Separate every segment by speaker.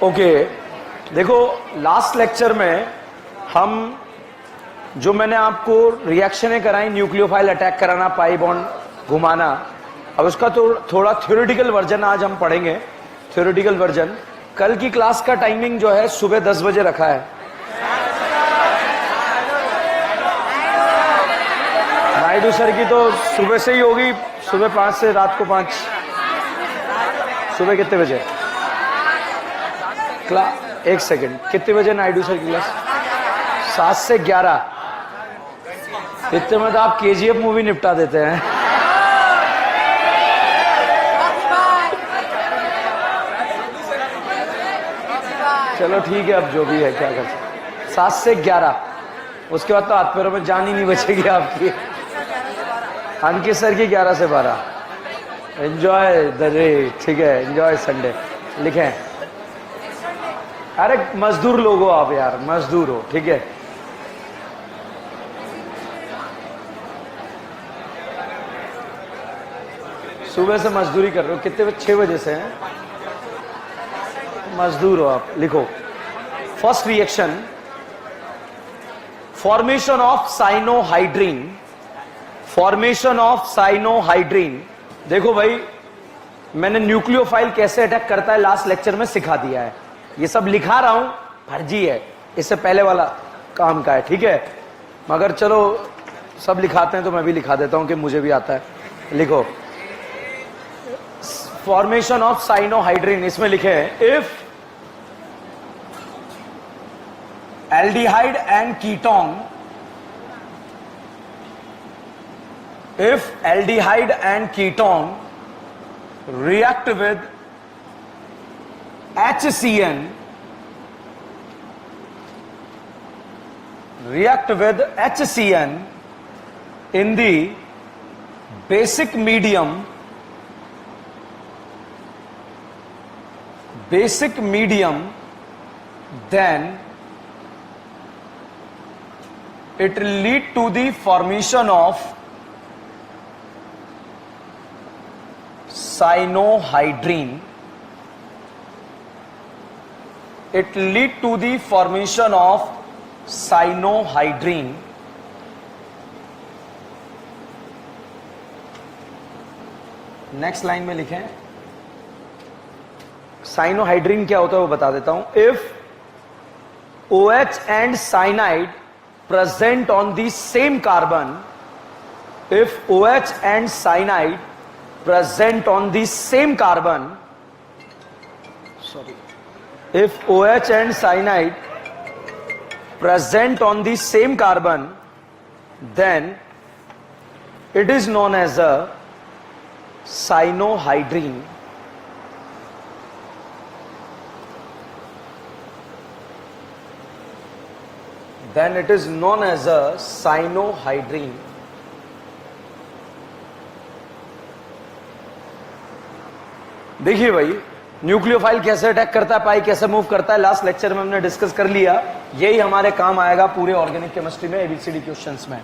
Speaker 1: Okay, देखो last lecture में हम जो मैंने आपको रिएक्शनें कराई, न्यूक्लियोफाइल अटैक कराना, पाई बॉन्ड घुमाना, अब उसका तो थोड़ा थ्योरेटिकल वर्जन आज हम पढ़ेंगे। थ्योरेटिकल वर्जन कल की क्लास का टाइमिंग जो है सुबह 10 बजे रखा है। नायडू सर की तो सुबह से ही होगी, सुबह 5 से रात को 5। सुबह कितने बजे क्लास? एक सेकंड, कितने बजे नायडू सर की क्लास? 7 से 11। इतने में तो आप केजीएफ मूवी निपटा देते हैं। चलो ठीक है, अब जो भी है क्या कर सकते। 7 से 11, उसके बाद तो हाथ पैरों में जान ही नहीं बचेगी आपकी। अंकित सर की 11 से 12। एंजॉय द डे, ठीक है, एंजॉय संडे लिखें। अरे मजदूर लोग हो आप यार, मजदूर हो, ठीक है। सुबह से मजदूरी कर रहे हो, कितने बजे? 6 बजे से हैं, मजदूर हो आप। लिखो first reaction, formation of cyanohydrin. Formation of cyanohydrin. देखो भाई, मैंने न्यूक्लियोफाइल कैसे अटैक करता है लास्ट लेक्चर में सिखा दिया है। ये सब लिखा रहा हूं, फर्जी है, इससे पहले वाला काम का है, ठीक है। मगर चलो सब लिखाते हैं तो मैं भी लिखा देता हूं कि मुझे भी आता है। लिखो फॉर्मेशन ऑफ साइनोहाइड्रीन, इसमें लिखे हैं if aldehyde and ketone, if aldehyde and ketone react with HCN, in the basic medium, then it will lead to the formation of cyanohydrin. It lead to the formation of cyanohydrin. Next line में लिखें, cyanohydrin क्या होता है वो बता देता हूं। If OH and cyanide present on the same carbon, if OH and cyanide present on the same carbon, if OH and cyanide present on the same carbon, then it is known as a cyanohydrine. Then it is known as a cyanohydrine. देखिए भाई, nucleophile कैसे attack करता है, पाई कैसे move करता है, last lecture में हमने डिस्कस कर लिया। यही हमारे काम आएगा पूरे ऑर्गेनिक केमिस्ट्री में, एबीसीडी क्वेश्चंस में।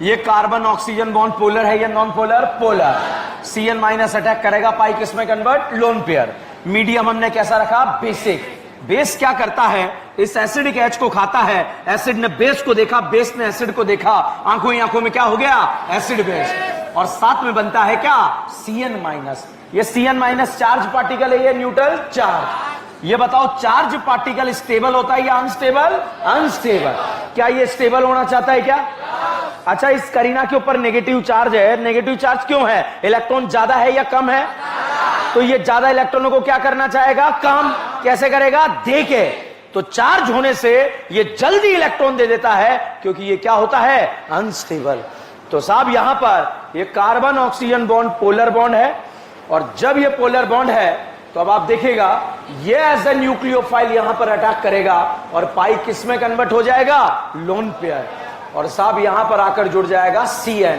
Speaker 1: ये कार्बन ऑक्सीजन बॉन्ड पोलर है या non polar? Polar. Cn minus attack करेगा, पाई किस में कन्वर्ट? Lone pair. मीडियम हमने कैसा रखा? बेसिक। बेस क्या करता है? इस एसिडिक H को खाता है। एसिड ने बेस को देखा, बेस ने एसिड को देखा, आंखों ही आंखों में क्या हो गया? Acid base. और साथ में बनता है क्या? Cn minus. ये Cn माइनस चार्ज पार्टिकल है, ये न्यूट्रल चार्ज। ये बताओ, चार्ज पार्टिकल स्टेबल होता है या अनस्टेबल? अनस्टेबल। क्या ये स्टेबल होना चाहता है क्या? अच्छा, इस करीना के ऊपर नेगेटिव चार्ज है। नेगेटिव चार्ज क्यों है? इलेक्ट्रॉन ज्यादा है या कम है? तो ये ज्यादा इलेक्ट्रॉनों को क्या करना चाहेगा? कम। कैसे करेगा? देके। तो चार्ज होने से ये जल्दी इलेक्ट्रॉन दे देता है, क्योंकि ये क्या होता है? अनस्टेबल। तो साहब यहां पर ये carbon oxygen bond polar bond है, और जब ये पोलर बॉन्ड है तो अब आप देखिएगा ये एज ए न्यूक्लियोफाइल यहां पर अटैक करेगा, और पाई किस में कन्वर्ट हो जाएगा? Lone pair. और साहब यहां पर आकर जुड़ जाएगा Cn,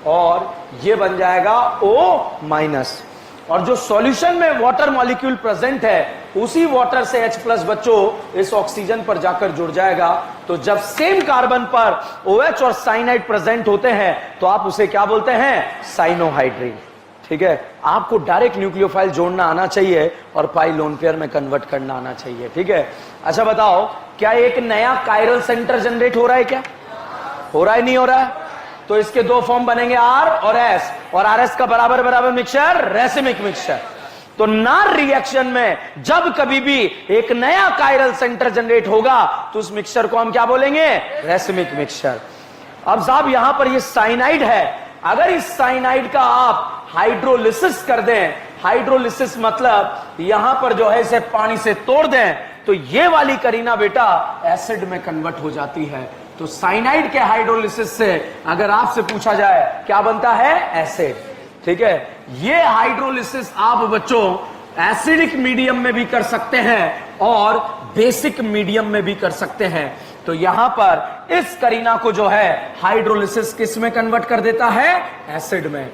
Speaker 1: और ये बन जाएगा O माइनस। और जो सॉल्यूशन में वाटर मॉलिक्यूल प्रेजेंट है, उसी वाटर से H+ बच्चों इस ऑक्सीजन पर जाकर जुड़ जाएगा। तो जब सेम कार्बन पर OH और साइनाइड प्रेजेंट होते हैं तो आप उसे क्या बोलते हैं? साइनोहाइड्रीन। ठीक है, आपको डायरेक्ट न्यूक्लियोफाइल जोड़ना आना चाहिए और पाई लोन पेयर में कन्वर्ट करना आना चाहिए। ठीक है, अच्छा बताओ, क्या एक नया कायरल सेंटर जनरेट हो रहा है? क्या हो रहा है? नहीं हो रहा है? तो इसके दो फॉर्म बनेंगे, आर और एस, और आर एस का बराबर बराबर मिक्सचर रेसिमिक मिक्सचर। तो नार रिएक्शन में जब कभी भी एक नया कायरल सेंटर जनरेट होगा तो उस मिक्सचर को हम क्या बोलेंगे? Racemic mixture. अब साहब यहां पर ये साइनाइड है, अगर इस साइनाइड का आप हाइड्रोलिसिस कर दें, हाइड्रोलिसिस मतलब यहां पर जो है इसे पानी से तोड़ दें, तो ये वाली करीना बेटा एसिड में कन्वर्ट हो जाती है। तो साइनाइड के हाइड्रोलिसिस से अगर आपसे पूछा जाए क्या बनता है? एसिड। ठीक है, ये हाइड्रोलिसिस आप बच्चों एसिडिक मीडियम में भी कर सकते हैं और बेसिक मीडियम में भी कर सकते हैं। तो यहां पर इस करीना को जो है हाइड्रोलिसिस किस में कन्वर्ट कर देता है? एसिड में।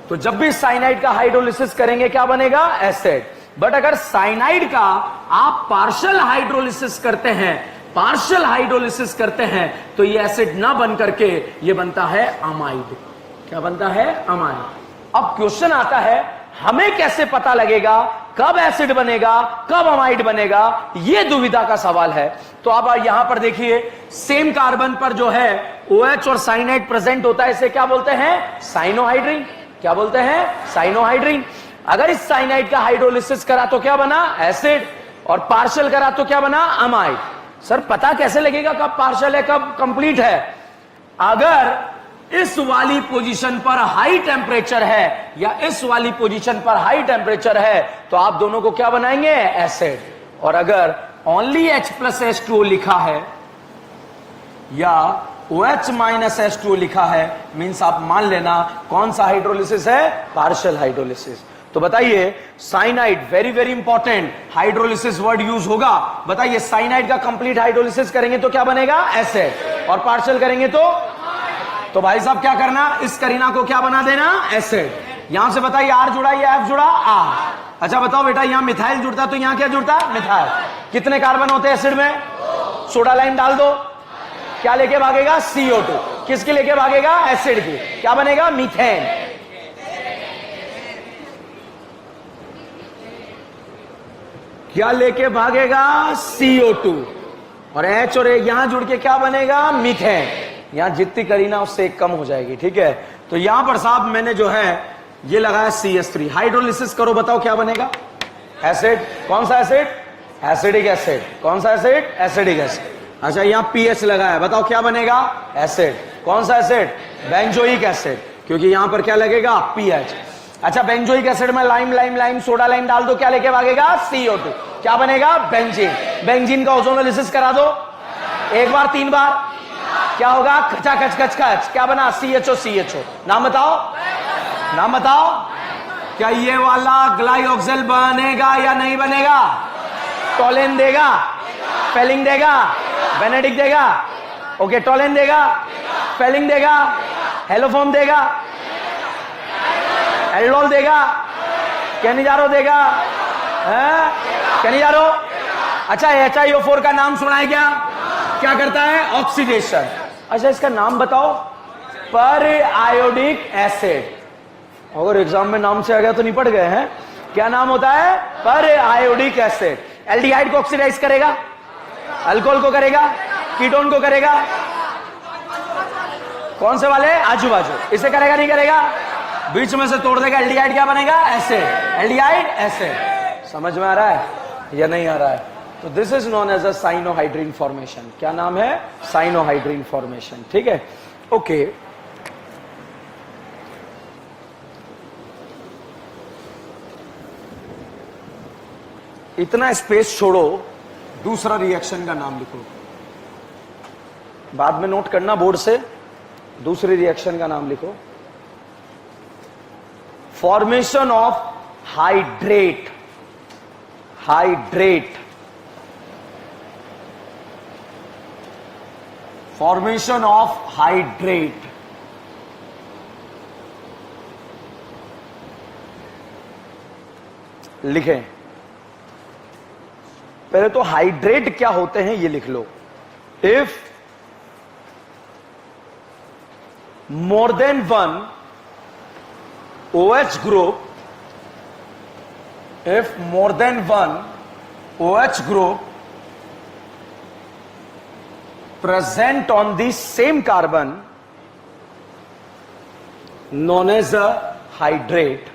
Speaker 1: तो जब भी साइनाइड का हाइड्रोलिसिस करेंगे क्या बनेगा? एसिड। बट अगर साइनाइड का आप पार्शियल हाइड्रोलिसिस करते हैं, पार्शियल हाइड्रोलिसिस करते हैं, तो ये एसिड ना बन करके ये बनता है अमाइड। क्या बनता है? अमाइड। अब क्वेश्चन आता है, हमें कैसे पता लगेगा कब एसिड बनेगा, कब अमाइड बनेगा? ये दुविधा का सवाल है। तो अब यहां पर देखिए, सेम कार्बन पर जो है OH और साइनाइड प्रेजेंट होता है, इसे क्या बोलते हैं? साइनोहाइड्रीन। क्या बोलते हैं? साइनोहाइड्रीन। अगर इस साइनाइड का हाइड्रोलिसिस करा तो क्या बना? एसिड। और पार्शियल करा तो क्या बना? अमाइड। सर पता कैसे लगेगा कब पार्शियल है कब कंप्लीट है? अगर इस वाली पोजीशन पर हाई टेम्परेचर है या इस वाली पोजीशन पर हाई टेम्परेचर है तो आप दोनों को क्या बनाएंगे? एसिड। और अगर ओनली H+H2O लिखा है या OH -H2O लिखा है, मींस आप मान लेना कौन सा हाइड्रोलिसिस है? Partial hydrolysis. तो बताइए, cyanide very very important, hydrolysis word use होगा। बताइए, साइनाइड का कंप्लीट हाइड्रोलिसिस करेंगे तो क्या बनेगा? एसिड। और पार्शियल करेंगे तो भाई साहब क्या करना? इस करीना को क्या बना देना? एसिड। यहां से बताइए, आर जुड़ा या एफ जुड़ा? आर। अच्छा बताओ बेटा, यहां मिथाइल जुड़ता तो यहां क्या जुड़ता? मिथाइल। कितने कार्बन होते हैं एसिड में? सोडा लाइन डाल दो, क्या लेके भागेगा? CO2। किसके लेके भागेगा? एसिड की। क्या बनेगा? मीथेन। क्या लेके भागेगा? CO2। और H और A यहां जुड़ के क्या बनेगा? मीथेन। यहां जितनी करीना उससे एक कम हो जाएगी। ठीक है, तो यहां पर साहब मैंने जो है ये लगाया CH3। हाइड्रोलिसिस करो, बताओ क्या बनेगा? एसिड। कौन सा एसिड? Acidic acid. कौन सा एसिड? Acidic acid. अच्छा, यहां pH लगाया, बताओ क्या बनेगा? एसिड। कौन सा एसिड? बेंजोइक एसिड, क्योंकि यहां पर क्या लगेगा? pH। अच्छा, बेंजोइक एसिड में लाइम सोडा लाइन डाल दो, क्या लेके भागेगा? CO2। क्या बनेगा? बेंजीन। बेंजीन का ओजोनोलिसिस करा दो, एक बार 3 बार, क्या होगा? खचा खच खच खच। क्या बना? CHO। नाम बताओ, नाम बताओ। क्या ये वाला ग्लाइऑक्सिल बनेगा या नहीं बनेगा? टोलेन देगा, फेलिंग देगा, बेनेडिक देगा। ओके, टोलेन देगा, फेलिंग देगा, हेलोफॉर्म देगा, एल्डोल देगा, कैनिजारो देगा, कैनिजारो। अच्छा, HiO4 का नाम सुना है क्या करता है? ऑक्सीडेशन। अच्छा, इसका नाम बताओ? पर आयोडिक एसिड। अगर एग्जाम में नाम से आ गया तो निपट गए हैं। क्या नाम होता है? पर आयोडिक एसिड। एल्डिहाइड को ऑक्सीडाइज करेगा, अल्कोहल को करेगा, कीटोन को करेगा, कौन से वाले? आजू बाजू। इसे करेगा नहीं करेगा? बीच में से तोड़ देगा, एल्डिहाइड क्या बनेगा? एसिड। Aldehyde acid. समझ में आ रहा है या नहीं आ रहा है? तो this is known as a cyanohydrin formation. क्या नाम है? Cyanohydrin formation. ठीक है, ओके। इतना स्पेस छोड़ो, दूसरा रिएक्शन का नाम लिखो, बाद में नोट करना बोर्ड से। दूसरे रिएक्शन का नाम लिखो, formation of hydrate. Hydrate, formation of hydrate. लिखें, पहले तो हाइड्रेट क्या होते हैं ये लिख लो। If more than one OH group, if more than one OH group present on the same carbon known as a hydrate.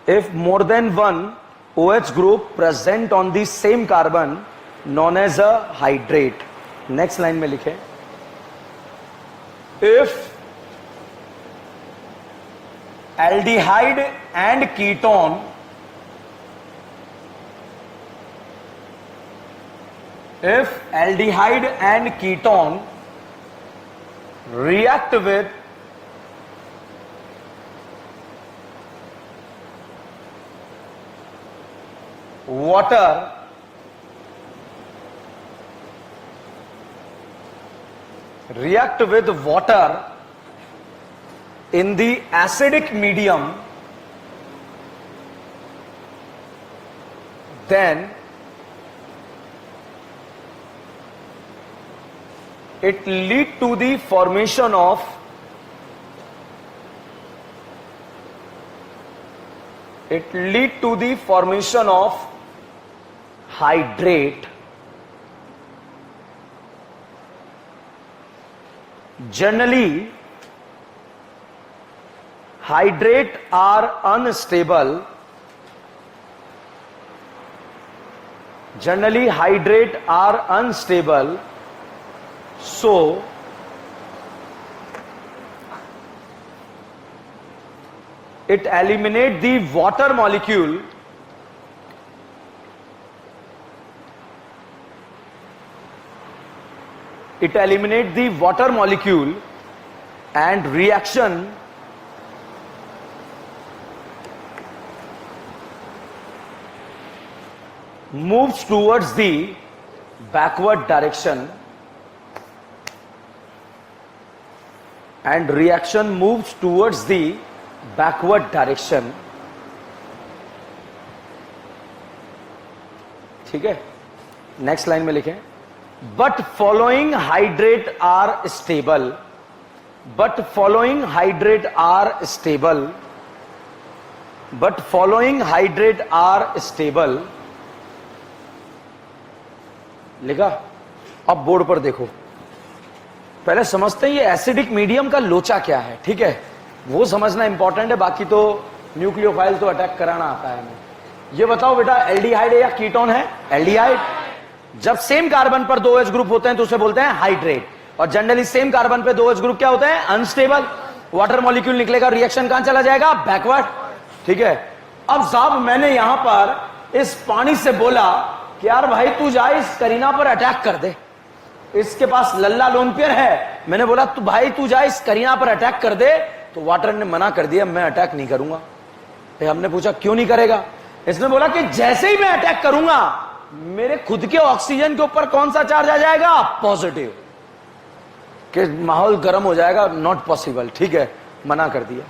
Speaker 1: If more than one OH group present on the same carbon known as a hydrate. Next line में लिखे, if aldehyde and ketone react with water in the acidic medium, then it lead to the formation of hydrate. Generally, hydrate are unstable. So it eliminate the water molecule and reaction moves towards the backward direction, ठीक है. Next line में लिखें, but following hydrate are stable. लिखा. अब board पर देखो, पहले समझते हैं ये एसिडिक मीडियम का लोचा क्या है. ठीक है, वो समझना इंपॉर्टेंट है, बाकी तो न्यूक्लियोफाइल तो अटैक कराना आता है हमें. ये बताओ बेटा, एल्डिहाइड है या कीटोन है? एल्डिहाइड. जब सेम कार्बन पर दो OH ग्रुप होते हैं तो उसे बोलते हैं हाइड्रेट, और जनरली सेम कार्बन पे दो OH ग्रुप क्या होते हैं? अनस्टेबल. वाटर मॉलिक्यूल निकलेगा, रिएक्शन कहां चला जाएगा? बैकवर्ड. ठीक है. अब साहब मैंने यहां पर इस पानी से बोला कि यार भाई तू जा इस करीना पर अटैक कर दे, इसके पास लल्ला लोनपियर है. मैंने बोला तू भाई तू जा इस करीना पर अटैक कर दे, तो वाटर ने मना कर दिया, मैं अटैक नहीं करूंगा. हमने पूछा क्यों नहीं करेगा? इसने बोला कि जैसे ही मैं अटैक करूंगा मेरे खुद के ऑक्सीजन के ऊपर कौन सा चार्ज आ जाएगा? पॉजिटिव. कि माहौल गर्म हो जाएगा. Not possible. ठीक है, मना कर दिया.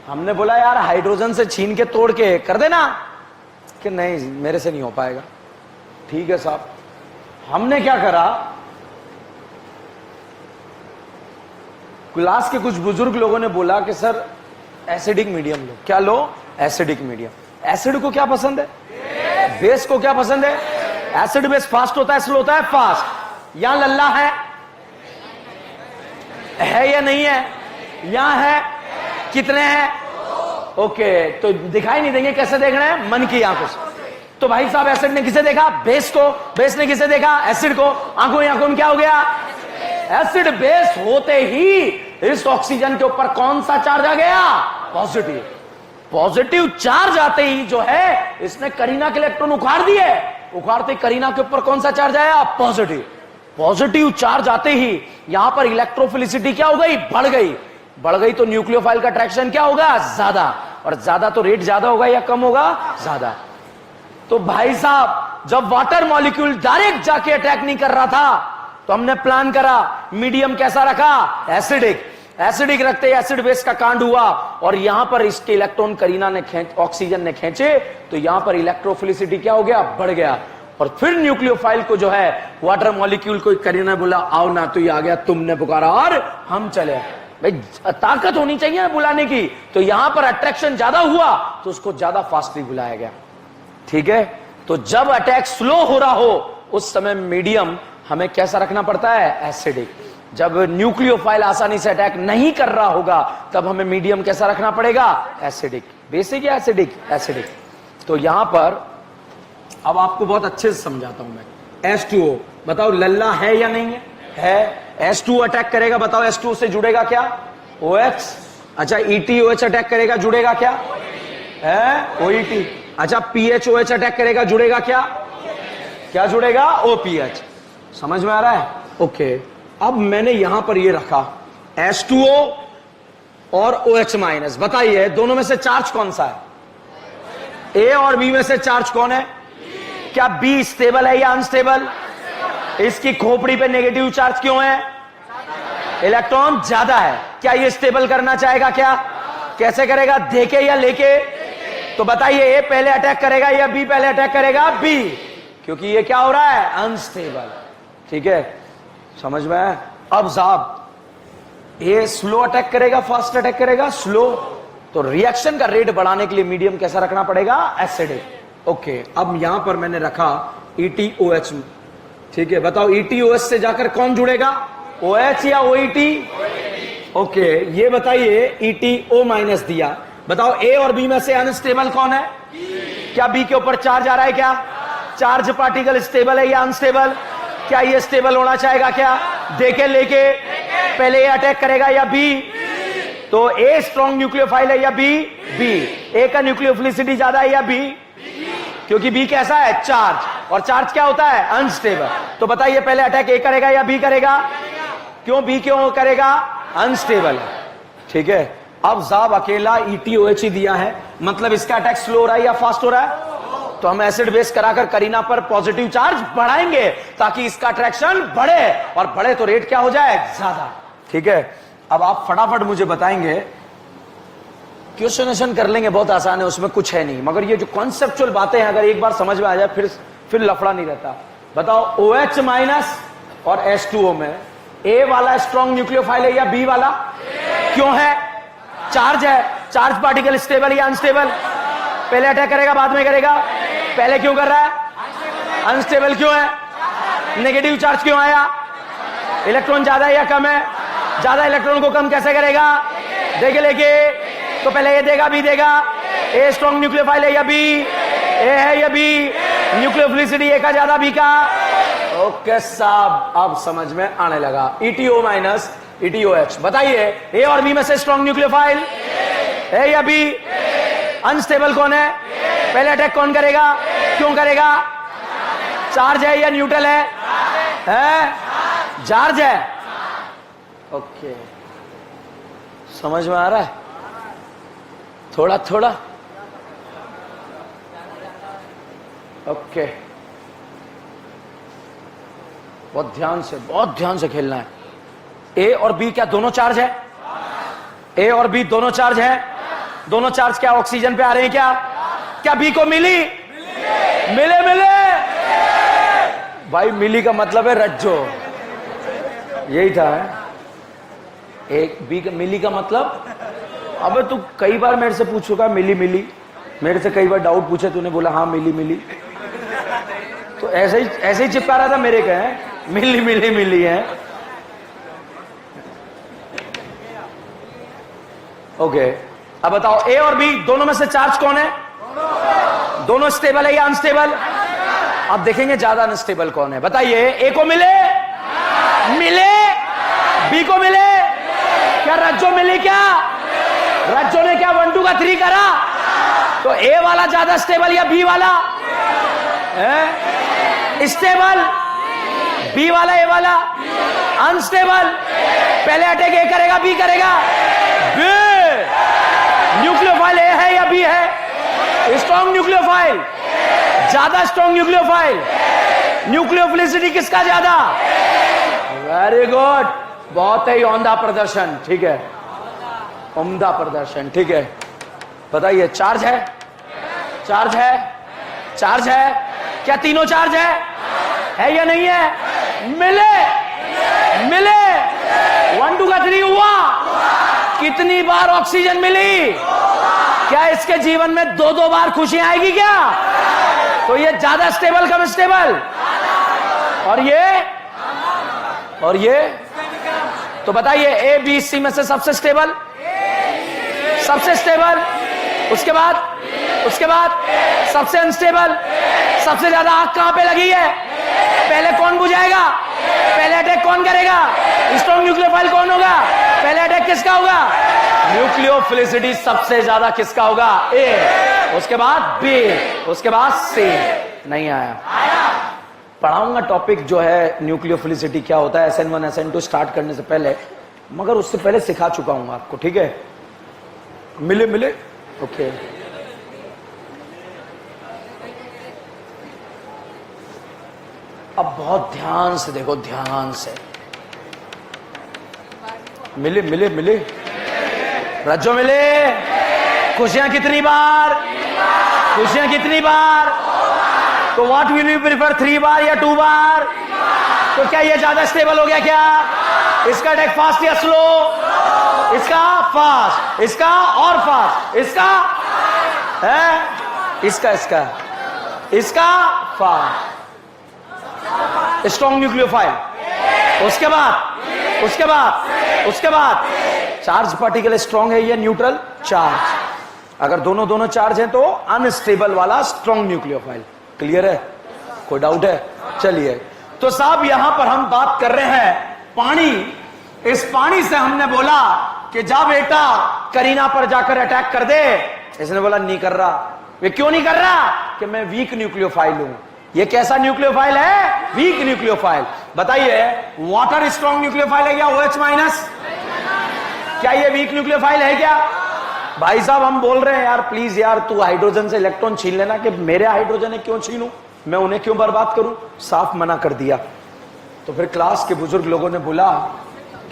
Speaker 1: हमने बोला यार हाइड्रोजन से छीन के तोड़ के कर देना, कि नहीं मेरे से नहीं हो पाएगा. ठीक है साहब. हमने क्या करा, क्लास के कुछ बुजुर्ग लोगों ने बोला कि सर एसिडिक मीडियम लो. क्या लो? Acidic medium. एसिड को क्या पसंद है? बेस को क्या पसंद है? एसिड बेस फास्ट होता है, स्लो होता है? फास्ट. यहां लल्ला है या नहीं है? यहां है. कितने हैं? ओके, तो दिखाई नहीं देंगे, कैसे देखना है? मन की आंखों से. तो भाई साहब एसिड ने किसे देखा? बेस को. बेस ने किसे देखा? एसिड को. आंखों में क्या हो गया? एसिड बेस होते ही इस ऑक्सीजन के ऊपर कौन सा चार्ज आ गया? पॉजिटिव. पॉजिटिव चार्ज आते ही जो है इसने करीना के इलेक्ट्रॉन उखाड़ दिए. उखाड़ते करीना के ऊपर कौन सा चार्ज आया? पॉजिटिव. पॉजिटिव चार्ज आते ही यहां पर इलेक्ट्रोफिलिसिटी क्या हो गई? बढ़ गई. बढ़ गई तो न्यूक्लियोफाइल का अट्रैक्शन क्या होगा? ज्यादा. और ज्यादा तो रेट ज्यादा होगा या कम होगा? ज्यादा. तो भाई साहब जब वाटर मॉलिक्यूल डायरेक्ट जाके अटैक नहीं कर रहा था तो हमने प्लान करा, मीडियम कैसा रखा? एसिडिक. एसिडिक रखते एसिड बेस का कांड हुआ, और यहां पर इसके इलेक्ट्रॉन करीना ने ऑक्सीजन ने खींचे, तो यहां पर इलेक्ट्रोफिलिसिटी क्या हो गया? बढ़ गया. और फिर न्यूक्लियोफाइल को जो है वाटर मॉलिक्यूल को करीना बोला आओ ना, तो ये आ गया, तुमने पुकारा और हम चले। भाई ताकत होनी चाहिए ना बुलाने की, तो यहां पर अट्रैक्शन ज्यादा हुआ तो उसको ज्यादा फास्टली बुलाया गया। ठीक है, तो जब अटैक स्लो हो रहा हो उस समय मीडियम हमें कैसा रखना पड़ता है, एसिडिक। जब न्यूक्लियोफाइल आसानी से अटैक नहीं कर रहा होगा तब हमें मीडियम कैसा रखना पड़ेगा, एसिडिक। बेसिक या एसिडिक, एसिडिक। तो यहां पर अब आपको बहुत अच्छे से समझाता हूं मैं। H2O बताओ लल्ला है या नहीं है? H2O अटैक करेगा, बताओ H2O से जुड़ेगा क्या, OH। अच्छा ETOH अटैक करेगा, जुड़ेगा क्या है, OET। अच्छा PHOH अटैक करेगा, जुड़ेगा क्या, क्या जुड़ेगा, OPH। समझ में आ रहा है? ओके, अब मैंने यहां पर ये रखा H2O और OH माइनस। बताइए दोनों में से चार्ज कौन सा है, A और B में से चार्ज कौन है? क्या B स्टेबल है या अनस्टेबल? इसकी खोपड़ी पे नेगेटिव चार्ज क्यों है, इलेक्ट्रॉन ज्यादा है। क्या ये स्टेबल करना चाहेगा क्या, कैसे करेगा, देके या लेके? तो बताइए A पहले अटैक करेगा या B पहले अटैक करेगा, B, क्योंकि ये क्या हो रहा है, अनस्टेबल। ठीक है, समझ में आया? अब साहब ये स्लो अटैक करेगा, फास्ट अटैक करेगा, स्लो। तो रिएक्शन का रेट बढ़ाने के लिए मीडियम कैसा रखना पड़ेगा, एसिडिक। ओके, अब यहां पर मैंने रखा ETOH। ठीक है, बताओ ETOH से जाकर कौन जुड़ेगा, OH या OET? ओके, ये बताइए ETO माइनस दिया, बताओ A और B में से अनस्टेबल कौन है? क्या B के ऊपर चार्ज आ रहा है, क्या चार्ज पार्टिकल स्टेबल है या अनस्टेबल? क्या ये स्टेबल होना चाहेगा क्या, देखे लेके? पहले ये अटैक करेगा या B? तो A स्ट्रॉन्ग न्यूक्लियोफाइल है या B? B। A का न्यूक्लियोफिलिसिटी ज्यादा है या B? क्योंकि B कैसा है, चार्ज, और चार्ज क्या होता है, अनस्टेबल। तो बताइए पहले अटैक A करेगा या B करेगा? क्यों B क्यों करेगा, अनस्टेबल है। ठीक है, अब साहब अकेला ETOH ही दिया है, मतलब इसका अटैक स्लो हो रहा है या फास्ट हो रहा है? तो हम एसिड बेस कराकर करीना पर पॉजिटिव चार्ज बढ़ाएंगे ताकि इसका अट्रैक्शन बढ़े, और बढ़े तो रेट क्या हो जाए, ज्यादा। ठीक है, अब आप फटाफट मुझे बताएंगे, क्वेश्चनेशन कर लेंगे, बहुत आसान है, उसमें कुछ है नहीं, मगर ये जो कॉन्सेप्चुअल बातें हैं अगर एक बार समझ में आ जाए फिर लफड़ा नहीं रहता। बताओ OH माइनस और H2O में A वाला स्ट्रॉन्ग न्यूक्लियोफाइल है या B वाला? क्यों है, चार्ज है। चार्ज पार्टिकल स्टेबल या अनस्टेबल? पहले अटैक करेगा बाद में करेगा? पहले क्यों कर रहा है, अनस्टेबल क्यों है, नेगेटिव चार्ज क्यों आया, इलेक्ट्रॉन ज्यादा है या कम है? ज्यादा इलेक्ट्रॉन को कम कैसे करेगा, देखे लेके? तो पहले ये देगा, B देगा। A स्ट्रॉन्ग न्यूक्लियोफाइल है या B? A है या B? न्यूक्लियोफिलिसिटी A का ज्यादा, B का? ओके साहब, अब समझ में आने लगा। ETO माइनस ETOH, बताइए A और B में से स्ट्रॉन्ग न्यूक्लियोफाइल है या B? अनस्टेबल कौन है, पहले अटैक कौन करेगा, क्यों करेगा? चार्ज है या न्यूट्रल है? चार्ज है। ओके, समझ में आ रहा है थोड़ा थोड़ा? ओके, बहुत ध्यान से खेलना है। A और B क्या दोनों चार्ज है? A और B दोनों चार्ज है। दोनों चार्ज क्या ऑक्सीजन पे आ रहे हैं क्या? क्या B को मिली? मिले भाई, मिली का मतलब है रज्जो, यही था। एक B का मिली का मतलब, अबे तू कई बार मेरे से पूछ चुका मिली, मेरे से कई बार डाउट पूछे, तूने बोला हाँ मिली, तो ऐसे ही चिपका रहा था मेरे कहे मिली है। ओके, अब बताओ A और B दोनों में से चार्ज कौन है, दोनों स्टेबल है या अनस्टेबल? अब देखेंगे ज्यादा अनस्टेबल कौन है। बताइए A को मिले, B को मिले, क्या रज्जो मिली? क्या रज्जो ने क्या 1 2 का 3 करा? तो A वाला ज्यादा स्टेबल या B वाला? स्टेबल। B वाला A वाला अनस्टेबल। पहले अटैक A करेगा B करेगा? B। न्यूक्लियोफाइल A है या B है? स्ट्रॉन्ग न्यूक्लियोफाइल, ज्यादा स्ट्रॉन्ग न्यूक्लियोफाइल। न्यूक्लियोफिलिसिटी किसका ज्यादा? वेरी गुड, बहुत ही उम्दा प्रदर्शन। ठीक है, उम्दा प्रदर्शन। ठीक है, बताइए चार्ज है, क्या तीनों चार्ज है या नहीं है? मिले 1 2 का 3 हुआ। कितनी बार ऑक्सीजन मिली? क्या इसके जीवन में 2 बार खुशी आएगी क्या? तो ये ज्यादा स्टेबल कम स्टेबल? और ये तो बताइए ए बी सी में से सबसे स्टेबल? उसके बाद सबसे अनस्टेबल। सबसे ज्यादा आग कहां पे लगी है? पहले कौन बुझाएगा? पहले अटैक कौन करेगा? स्ट्रॉन्ग न्यूक्लियोफाइल कौन होगा? पहले अटैक किसका होगा? न्यूक्लियोफिलिसिटी सबसे ज्यादा किसका होगा? ए, उसके बाद बी, उसके बाद सी। नहीं आया। पढ़ाऊंगा टॉपिक जो है न्यूक्लियोफिलिसिटी क्या होता है SN1 SN2 स्टार्ट करने से पहले, मगर उससे पहले सिखा चुका हूं आपको। ठीक है, मिले ओके। अब बहुत ध्यान से देखो, ध्यान से। मिले रज्जो मिले। खुशियां कितनी बार? तो व्हाट विल यू प्रिफर, 3 बार या 2 बार? तो क्या ये ज्यादा स्टेबल हो गया क्या? इसका अटैक फास्ट या स्लो? इसका फास्ट, इसका और फास्ट, इसका है, इसका फास्ट। Strong nucleophile. उसके बाद चार्ज पार्टिकल स्ट्रॉन्ग है या न्यूट्रल चार्ज? अगर दोनों चार्ज हैं तो अनस्टेबल वाला स्ट्रॉन्ग न्यूक्लियोफाइल। क्लियर है? कोई डाउट है? चलिए, तो साहब यहां पर हम बात कर रहे हैं पानी। इस पानी से हमने बोला कि जा बेटा करीना पर जाकर अटैक कर दे। इसने बोला नहीं कर रहा। वे क्यों नहीं कर रहा? कि मैं वीक न्यूक्लियोफाइल हूं। ये कैसा न्यूक्लियोफाइल है? Weak nucleophile. बताइए, वाटर स्ट्रॉन्ग न्यूक्लियोफाइल है क्या? OH minus. क्या ये वीक न्यूक्लियोफाइल है क्या? भाई साहब हम बोल रहे हैं यार प्लीज यार तू हाइड्रोजन से इलेक्ट्रॉन छीन लेना। कि मेरे हाइड्रोजन है क्यों छीनूं? मैं उन्हें क्यों बर्बाद करूं? साफ मना कर दिया। तो फिर क्लास के बुजुर्ग लोगों ने बोला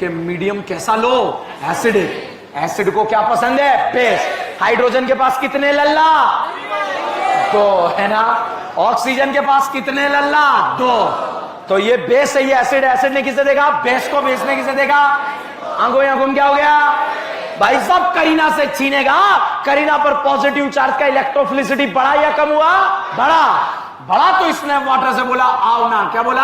Speaker 1: कि मीडियम कैसा लो? एसिडिक। एसिड को क्या पसंद है? बेस। हाइड्रोजन के पास कितने लल्ला? 2 है ना। ऑक्सीजन के पास कितने लल्ला? 2। तो ये बेस है, ये एसिड। एसिड ने किसे देखा? बेस को। बेस ने किसे देखा? आंखों क्या हो गया? भाई साहब करीना से छीनेगा। करीना पर पॉजिटिव चार्ज का इलेक्ट्रोफिलिसिटी बढ़ा या कम हुआ? बढ़ा तो इसने वाटर से बोला आओ ना। क्या बोला?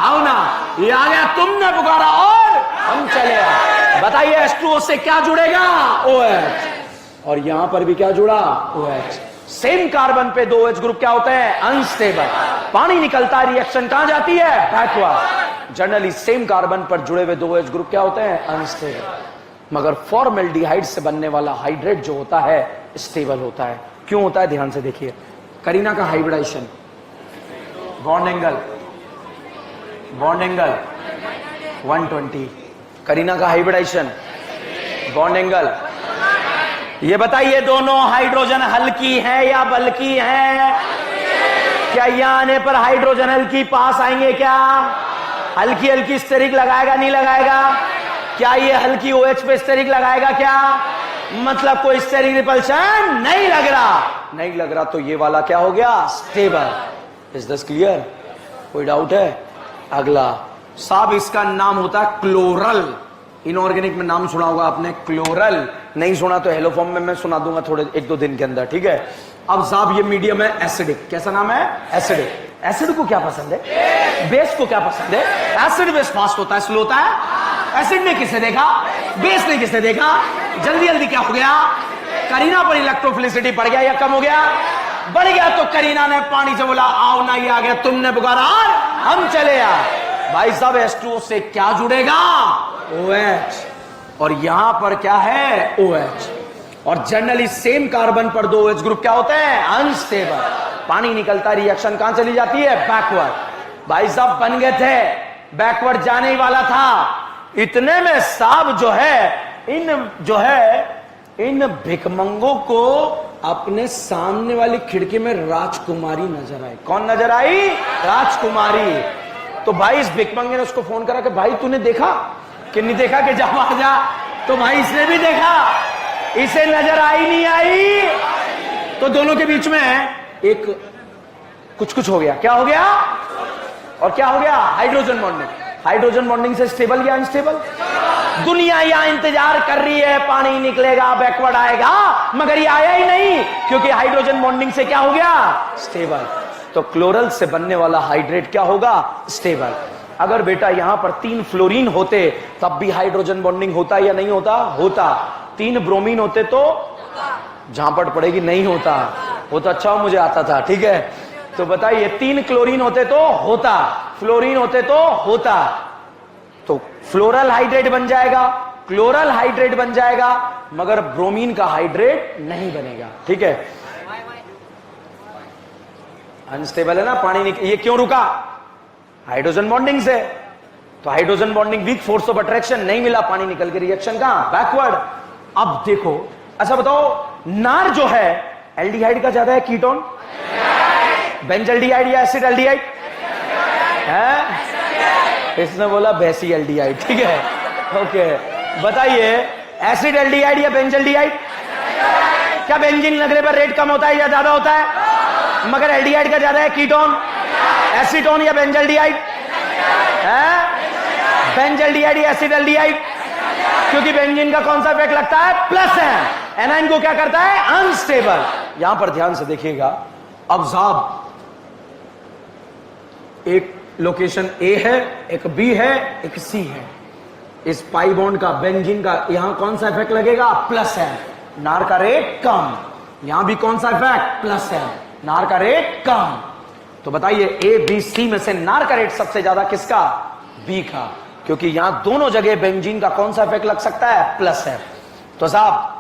Speaker 1: आओ ना। ये आ गया, तुमने पुकारा और हम चले आए। बताइए H2O से क्या जुड़ेगा? OH। और यहां पर भी क्या जुड़ा? OH। सेम कार्बन पे 2 OH ग्रुप क्या होते हैं? अनस्टेबल। पानी निकलता है, रिएक्शन कहां जाती है? बैकवर्ड। जनरली सेम कार्बन पर जुड़े हुए 2 OH ग्रुप क्या होते हैं? अनस्टेबल। मगर फॉर्मेल्डिहाइड से बनने वाला हाइड्रेट जो होता है स्टेबल होता है। क्यों होता है? ध्यान से देखिए। करीना का हाइब्रिडाइजेशन, बॉन्ड एंगल 120। करीना का हाइब्रिडाइजेशन, बॉन्ड एंगल। ये बताइए दोनों हाइड्रोजन हल्की है या बल्की है? क्या यहां आने पर हाइड्रोजन हल्की पास आएंगे क्या? हल्की स्टेरिक लगाएगा नहीं लगाएगा? क्या ये हल्की OH पे स्टेरिक लगाएगा क्या? मतलब कोई स्टेरिक रिपल्शन नहीं लग रहा। तो ये वाला क्या हो गया? स्टेबल। Is this clear? कोई डाउट है? अगला साहब इसका नाम होता है क्लोरल। इनऑर्गेनिक में नाम सुना होगा आपने, क्लोरल। नहीं सुना तो हेलो फॉर्म में मैं सुना दूंगा थोड़े 1-2 दिन के अंदर। ठीक है। अब साहब ये मीडियम है एसिडिक। कैसा नाम है? एसिडिक। एसिड को क्या पसंद है? बेस को क्या पसंद है? एसिड बेस फास्ट होता है, स्लो होता है। एसिड ने किसे देखा? बेस ने किसे देखा? जल्दी क्या हो गया? करीना पर इलेक्ट्रोफिलिसिटी बढ़ गया या कम हो गया? बढ़ गया। तो करीना ने पानी से बोला आओ ना। ये आ गया, तुमने पुकारा और हम चले आए। भाई साहब H2O से क्या जुड़ेगा? OH। और यहां पर क्या है? OH। और जनरली सेम कार्बन पर 2 OH ग्रुप क्या होते हैं? अनस्टेबल। पानी निकलता, रिएक्शन कहां चली जाती है? बैकवर्ड। भाई साहब बन गए थे, बैकवर्ड जाने ही वाला था। इतने में साहब जो है इन भिकमंगों को अपने सामने वाली खिड़की में राजकुमारी नजर आई। कौन नजर आई? राजकुमारी। तो भाई इस भिकमंगे ने उसको फोन करा कि भाई तूने देखा कि नहीं देखा? कि जा वहां जा। तो भाई इसने भी देखा, इसे नजर आई नहीं आई? तो दोनों के बीच में एक कुछ कुछ हो गया। क्या हो गया? और क्या हो गया? Hydrogen bonding. हाइड्रोजन बॉन्डिंग से स्टेबल या अनस्टेबल? दुनिया यहां इंतजार कर रही है, पानी निकलेगा, बैकवर्ड आएगा, मगर ये आया ही नहीं, क्योंकि हाइड्रोजन बॉन्डिंग से क्या हो गया? स्टेबल। तो क्लोरल से बनने वाला हाइड्रेट क्या होगा? स्टेबल। अगर बेटा यहां पर 3 फ्लोरीन होते तब भी हाइड्रोजन बॉन्डिंग होता या नहीं होता? होता। 3 ब्रोमीन होते तो झांपड़ पड़ेगी, नहीं होता। वो तो अच्छा मुझे आता था, ठीक है। तो बताइए 3 क्लोरीन होते तो होता, फ्लोरीन होते तो होता, तो फ्लोरल हाइड्रेट बन जाएगा, क्लोरल हाइड्रेट बन जाएगा, मगर ब्रोमीन का हाइड्रेट नहीं बनेगा, ठीक है। अनस्टेबल है ना पानी, ये क्यों रुका? हाइड्रोजन बॉन्डिंग से। तो hydrogen bonding weak, force of attraction नहीं मिला, पानी निकल के रिएक्शन कहां? बैकवर्ड। अब देखो, अच्छा बताओ, नार जो है एल्डिहाइड का ज्यादा है कीटोन, बेंजल्डिहाइड या एसिड एल्डिहाइड है? इसने बोला बेसी एल्डिहाइड, ठीक है, ओके। बताइए एसिड एल्डिहाइड या बेंजल्डिहाइड? क्या बेंजीन लगने पर रेट कम होता है या ज्यादा होता है? मगर एल्डिहाइड का ज्यादा है कीटोन, एसीटोन या बेंजल्डिहाइड है? बेंजल्डिहाइड या एसिड एल्डिहाइड? क्योंकि बेंजीन का कौन सा इफेक्ट लगता है? प्लस है। एनाइन को क्या करता है? अनस्टेबल। यहां पर ध्यान से देखिएगा, अब्जॉर्ब एक लोकेशन ए है, एक बी है, एक सी है। इस पाई बॉन्ड का, बेंजीन का यहां कौन सा इफेक्ट लगेगा? प्लस है, नार का रेट कम। यहां भी कौन सा इफेक्ट? प्लस है, नार का रेट कम। तो बताइए ए बी सी में से नार का रेट सबसे ज्यादा किसका? बी का, क्योंकि यहां दोनों जगह बेंजीन का कौन सा इफेक्ट लग सकता है? प्लस है। तो साहब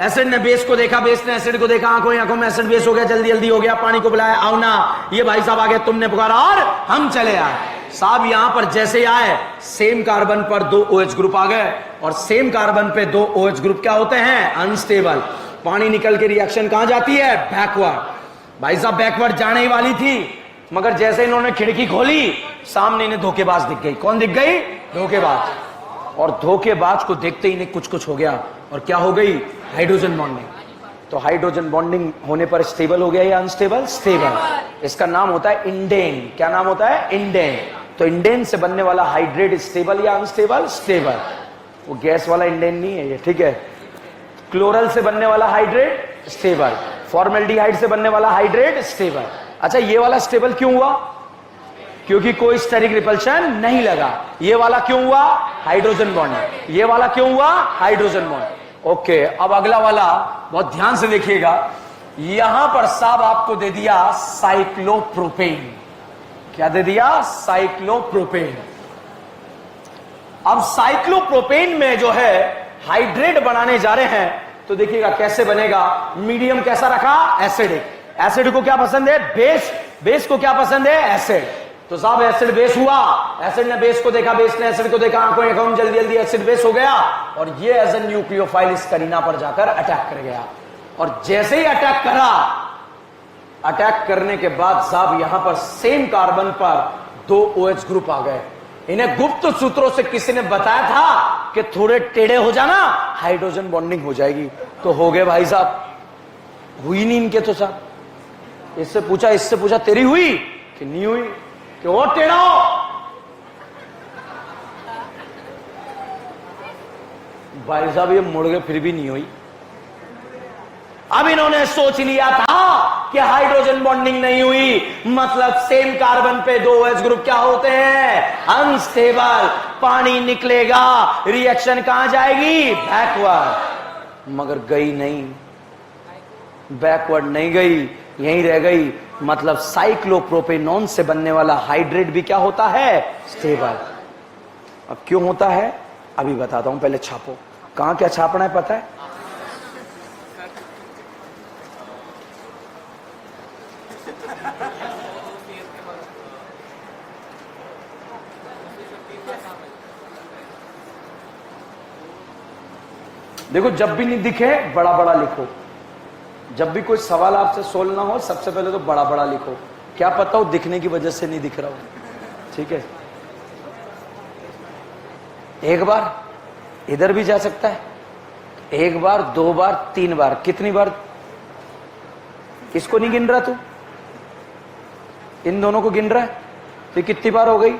Speaker 1: एसिड ने बेस को देखा, बेस ने एसिड को देखा, आंखों में एसिड बेस हो गया, जल्दी जल्दी हो गया, पानी को बुलाया, आओ ना, ये भाई साहब आ गए, तुमने पुकारा और हम चले आए। साहब यहां पर जैसे आए, सेम कार्बन पर 2 OH ग्रुप आ गए, और सेम कार्बन पे 2 OH ग्रुप क्या होते हैं? अनस्टेबल। पानी निकल के रिएक्शन कहां जाती है? बैकवर्ड। भाई साहब बैकवर्ड जाने ही वाली थी, मगर जैसे इन्होंने खिड़की खोली, सामने इन्हें धोखेबाज दिख गई। कौन दिख गई? धोखेबाज। और धोखेबाज को देखते ही इन्हें कुछ कुछ हो गया, और क्या हो गई? Hydrogen bonding. तो हाइड्रोजन बॉन्डिंग होने पर स्टेबल हो गया या अनस्टेबल? स्टेबल। इसका नाम होता है इंडेन। क्या नाम होता है? इंडेन। तो इंडेन से बनने वाला हाइड्रेट स्टेबल या अनस्टेबल? स्टेबल। वो गैस वाला इंडेन नहीं है ये, ठीक है। क्लोरल से बनने वाला हाइड्रेट स्टेबल, फॉर्मेल्डिहाइड से बनने वाला हाइड्रेट स्टेबल। अच्छा ये वाला स्टेबल क्यों हुआ? क्योंकि कोई स्टेरिक रिपल्शन नहीं लगा। ये वाला क्यों हुआ? Hydrogen bond. ये वाला क्यों हुआ? Hydrogen bond. ओके, अब अगला वाला बहुत ध्यान से देखिएगा। यहां पर साहब आपको दे दिया साइक्लोप्रोपेन। क्या दे दिया? साइक्लोप्रोपेन। अब साइक्लोप्रोपेन में जो है हाइड्रेट बनाने जा रहे हैं, तो देखिएगा कैसे बनेगा। मीडियम कैसा रखा? एसिडिक। एसिड को क्या पसंद है? बेस। बेस को क्या पसंद है? एसिड। तो साहब एसिड बेस हुआ, एसिड ने बेस को देखा, बेस ने एसिड को देखा, आंखों जल्दी जल्दी एसिड बेस हो गया, और ये एज ए न्यूक्लियोफाइल इस करीना पर जाकर अटैक कर गया। और जैसे ही अटैक करा, अटैक करने के बाद साहब यहां पर सेम कार्बन पर 2 OH ग्रुप आ गए। इन्हें गुप्त सूत्रों से किसी ने बताया था कि थोड़े टेढ़े हो जाना, हाइड्रोजन बॉन्डिंग हो जाएगी। तो हो गए भाई साहब, हुई नहीं इनके। तो साहब इससे पूछा तेरी हुई कि नहीं हुई? कि वो टेढ़ा हो। भाई साहब ये मुड़ गए, फिर भी नहीं हुई। अब इन्होंने सोच लिया था कि हाइड्रोजन बॉन्डिंग नहीं हुई, मतलब सेम कार्बन पे 2 OH ग्रुप क्या होते हैं? अनस्टेबल। पानी निकलेगा, रिएक्शन कहां जाएगी? बैकवर्ड। मगर गई नहीं, बैकवर्ड नहीं गई, यहीं रह गई। मतलब साइक्लोप्रोपेनॉन से बनने वाला हाइड्रेट भी क्या होता है? स्टेबल। अब क्यों होता है अभी बताता हूं, पहले छापो। कहां क्या छापना है पता है? देखो जब भी नहीं दिखे बड़ा बड़ा लिखो। जब भी कोई सवाल आपसे सोल्व ना हो, सबसे पहले तो बड़ा बड़ा लिखो। क्या पता हो दिखने की वजह से नहीं दिख रहा हो, ठीक है। एक बार इधर भी जा सकता है, 1 बार 2 बार 3 बार। कितनी बार? इसको नहीं गिन रहा तू? इन दोनों को गिन रहा है, तो कितनी बार हो गई?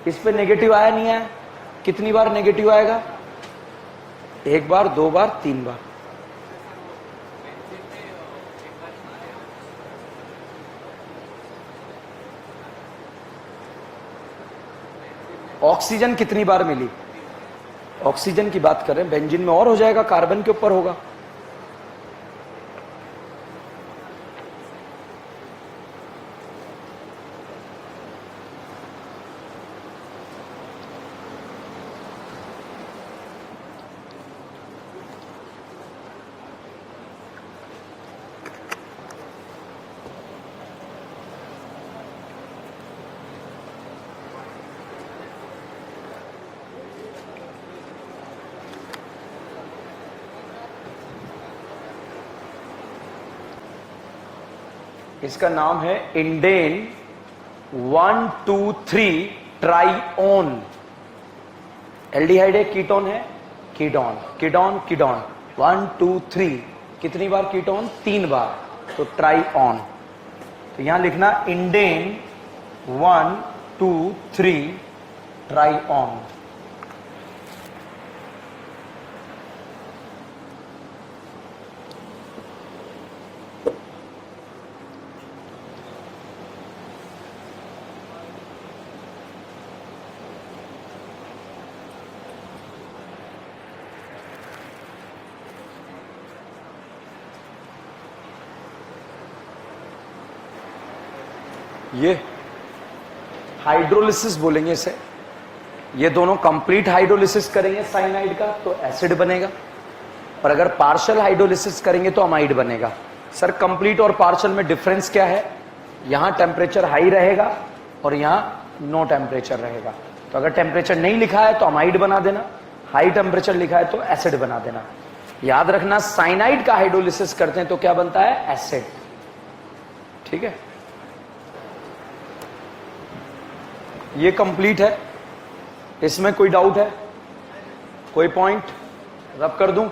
Speaker 1: इस पे नेगेटिव आया नहीं आया? कितनी बार नेगेटिव आएगा? एक बार, दो बार, तीन बार। ऑक्सीजन कितनी बार मिली? ऑक्सीजन की बात करें, बेंजीन में और हो जाएगा, कार्बन के ऊपर होगा। इसका नाम है इंडेन 1,2,3 ट्राइओन। एल्डिहाइड है, कीटोन है, कीटोन, कीटोन, कीटोन। 1 2 3, कितनी बार कीटोन? 3 बार, तो ट्राइओन। तो यहां लिखना इंडेन 1 2 3 ट्राइओन। ये हाइड्रोलिसिस बोलेंगे इसे। ये दोनों कंप्लीट हाइड्रोलिसिस करेंगे साइनाइड का तो एसिड बनेगा, और अगर पार्शियल हाइड्रोलिसिस करेंगे तो अमाइड बनेगा। सर कंप्लीट और पार्शियल में डिफरेंस क्या है? यहां टेम्परेचर हाई रहेगा और यहां नो टेम्परेचर रहेगा। तो अगर टेम्परेचर नहीं लिखा है तो अमाइड बना देना, हाई टेम्परेचर लिखा है तो एसिड बना देना। याद रखना साइनाइड का हाइड्रोलिसिस करते हैं तो क्या बनता है? एसिड। ठीक है, ये कंप्लीट है। इसमें कोई डाउट है? कोई पॉइंट रब कर दूं?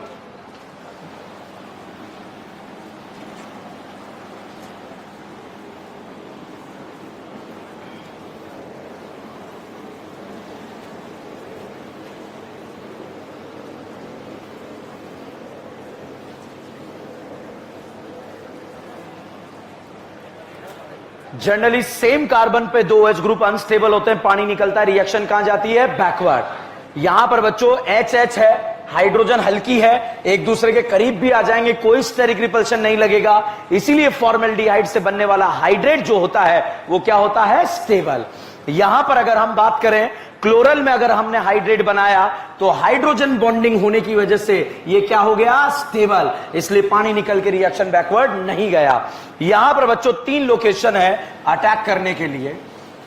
Speaker 1: जनरली सेम कार्बन पे दो H ग्रुप अनस्टेबल होते हैं, पानी निकलता है, रिएक्शन कहां जाती है? बैकवर्ड। यहां पर बच्चों HH है, हाइड्रोजन हल्की है, एक दूसरे के करीब भी आ जाएंगे, कोई स्टेरिक रिपल्शन नहीं लगेगा। इसीलिए फॉर्मेल्डिहाइड से बनने वाला हाइड्रेट जो होता है वो क्या होता है? स्टेबल। यहां पर अगर हम बात करें क्लोरल में, अगर हमने हाइड्रेट बनाया तो हाइड्रोजन बॉन्डिंग होने की वजह से ये क्या हो गया? स्टेबल। इसलिए पानी निकल के रिएक्शन बैकवर्ड नहीं गया। यहां पर बच्चों 3 लोकेशन है अटैक करने के लिए।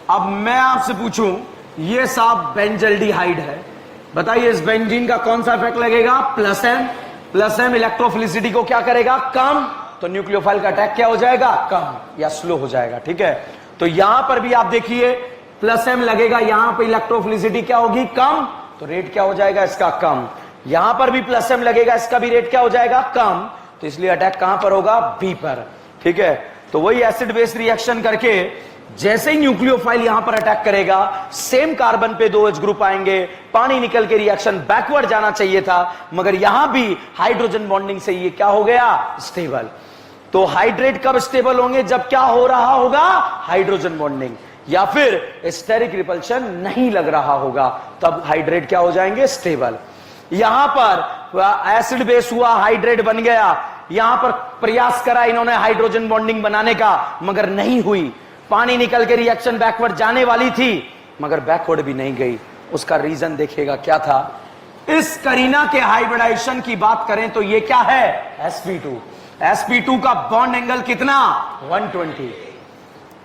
Speaker 1: अब मैं आपसे पूछूं, ये साहब बेंजल्डिहाइड है, बताइए इस बेंजीन का कौन सा इफेक्ट लगेगा? Plus M. Plus M electrophilicity को क्या करेगा? कम। तो न्यूक्लियोफाइल का अटैक क्या हो जाएगा? कम या स्लो हो जाएगा। ठीक है, तो यहां पर भी आप देखिए प्लस एम लगेगा, यहां पे इलेक्ट्रोफिलिसिटी क्या होगी? कम, तो रेट क्या हो जाएगा इसका? कम। यहां पर भी प्लस एम लगेगा, इसका भी रेट क्या हो जाएगा? कम। तो इसलिए अटैक कहां पर होगा? बी पर। ठीक है, तो वही एसिड बेस रिएक्शन करके जैसे ही न्यूक्लियोफाइल यहां पर अटैक करेगा, सेम कार्बन पे 2 H ग्रुप आएंगे, पानी निकल के रिएक्शन बैकवर्ड जाना चाहिए था, मगर यहां भी हाइड्रोजन बॉन्डिंग से ये क्या हो गया? स्टेबल। तो हाइड्रेट कब स्टेबल होंगे? जब क्या हो रहा होगा? हाइड्रोजन बॉन्डिंग, या फिर स्टेरिक रिपल्शन नहीं लग रहा होगा, तब हाइड्रेट क्या हो जाएंगे? स्टेबल। यहां पर एसिड बेस हुआ, हाइड्रेट बन गया, यहां पर प्रयास करा इन्होंने हाइड्रोजन बॉन्डिंग बनाने का, मगर नहीं हुई। पानी निकल के रिएक्शन बैकवर्ड जाने वाली थी, मगर बैकवर्ड भी नहीं गई। उसका रीजन देखिएगा क्या था। इस करीना के हाइब्रिडाइजेशन की बात करें तो ये क्या है? sp2। sp2 का बॉन्ड एंगल कितना? 120।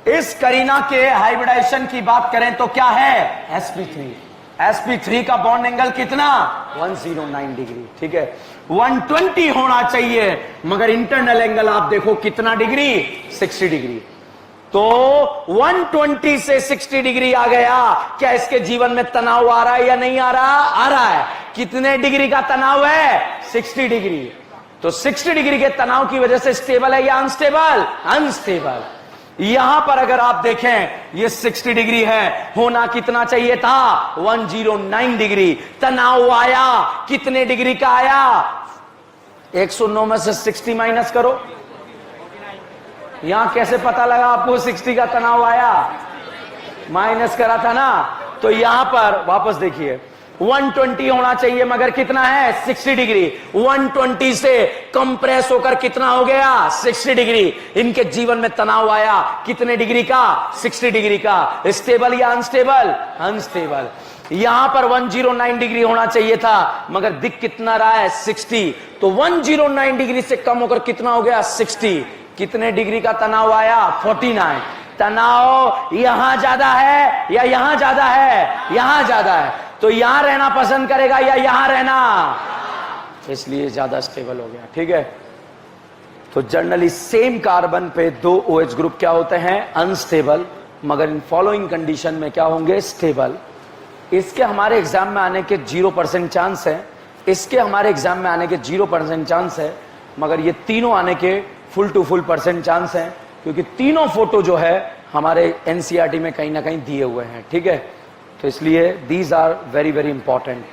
Speaker 1: इस करीना के हाइब्रिडाइजेशन की बात करें तो क्या है? sp3। sp3 का बॉन्ड एंगल कितना? 109 डिग्री। ठीक है, 120 होना चाहिए, मगर इंटरनल एंगल आप देखो कितना डिग्री? 60 डिग्री। तो 120 से 60 डिग्री आ गया। क्या इसके जीवन में तनाव आ रहा है या नहीं आ रहा? आ रहा है। कितने डिग्री का तनाव है? 60 डिग्री। तो 60 डिग्री के तनाव की वजह से स्टेबल है या अनस्टेबल? अनस्टेबल। यहां पर अगर आप देखें ये 60 डिग्री है, होना कितना चाहिए था 109 डिग्री। तनाव आया कितने डिग्री का आया, 109 में से 60 माइनस करो। यहां कैसे पता लगा आपको 60 का तनाव आया, माइनस करा था ना। तो यहां पर वापस देखिए 120 होना चाहिए, मगर कितना है 60 डिग्री। 120 से कंप्रेस होकर कितना हो गया 60 डिग्री। इनके जीवन में तनाव आया कितने डिग्री का 60 डिग्री का। स्टेबल या अनस्टेबल, अनस्टेबल। यहां पर 109 डिग्री होना चाहिए था, मगर दिख कितना रहा है 60। तो 109 डिग्री से कम होकर कितना हो गया 60। कितने डिग्री का तनाव आया 49। तनाव यहां ज्यादा है या यहां ज्यादा है, यहां ज्यादा है। तो यहां रहना पसंद करेगा या यहां रहना, इसलिए ज्यादा स्टेबल हो गया। ठीक है, तो जनरली सेम कार्बन पे 2 OH ग्रुप क्या होते हैं अनस्टेबल, मगर इन फॉलोइंग कंडीशन में क्या होंगे स्टेबल। इसके हमारे एग्जाम में आने के 0% चांस है, इसके हमारे एग्जाम में आने के 0% चांस है, मगर ये तीनों आने के फुल टू फुल % चांस है, क्योंकि तीनों फोटो जो है हमारे एनसीईआरटी में कहीं ना कहीं दिए हुए हैं। ठीक है, तो इसलिए these are very very important.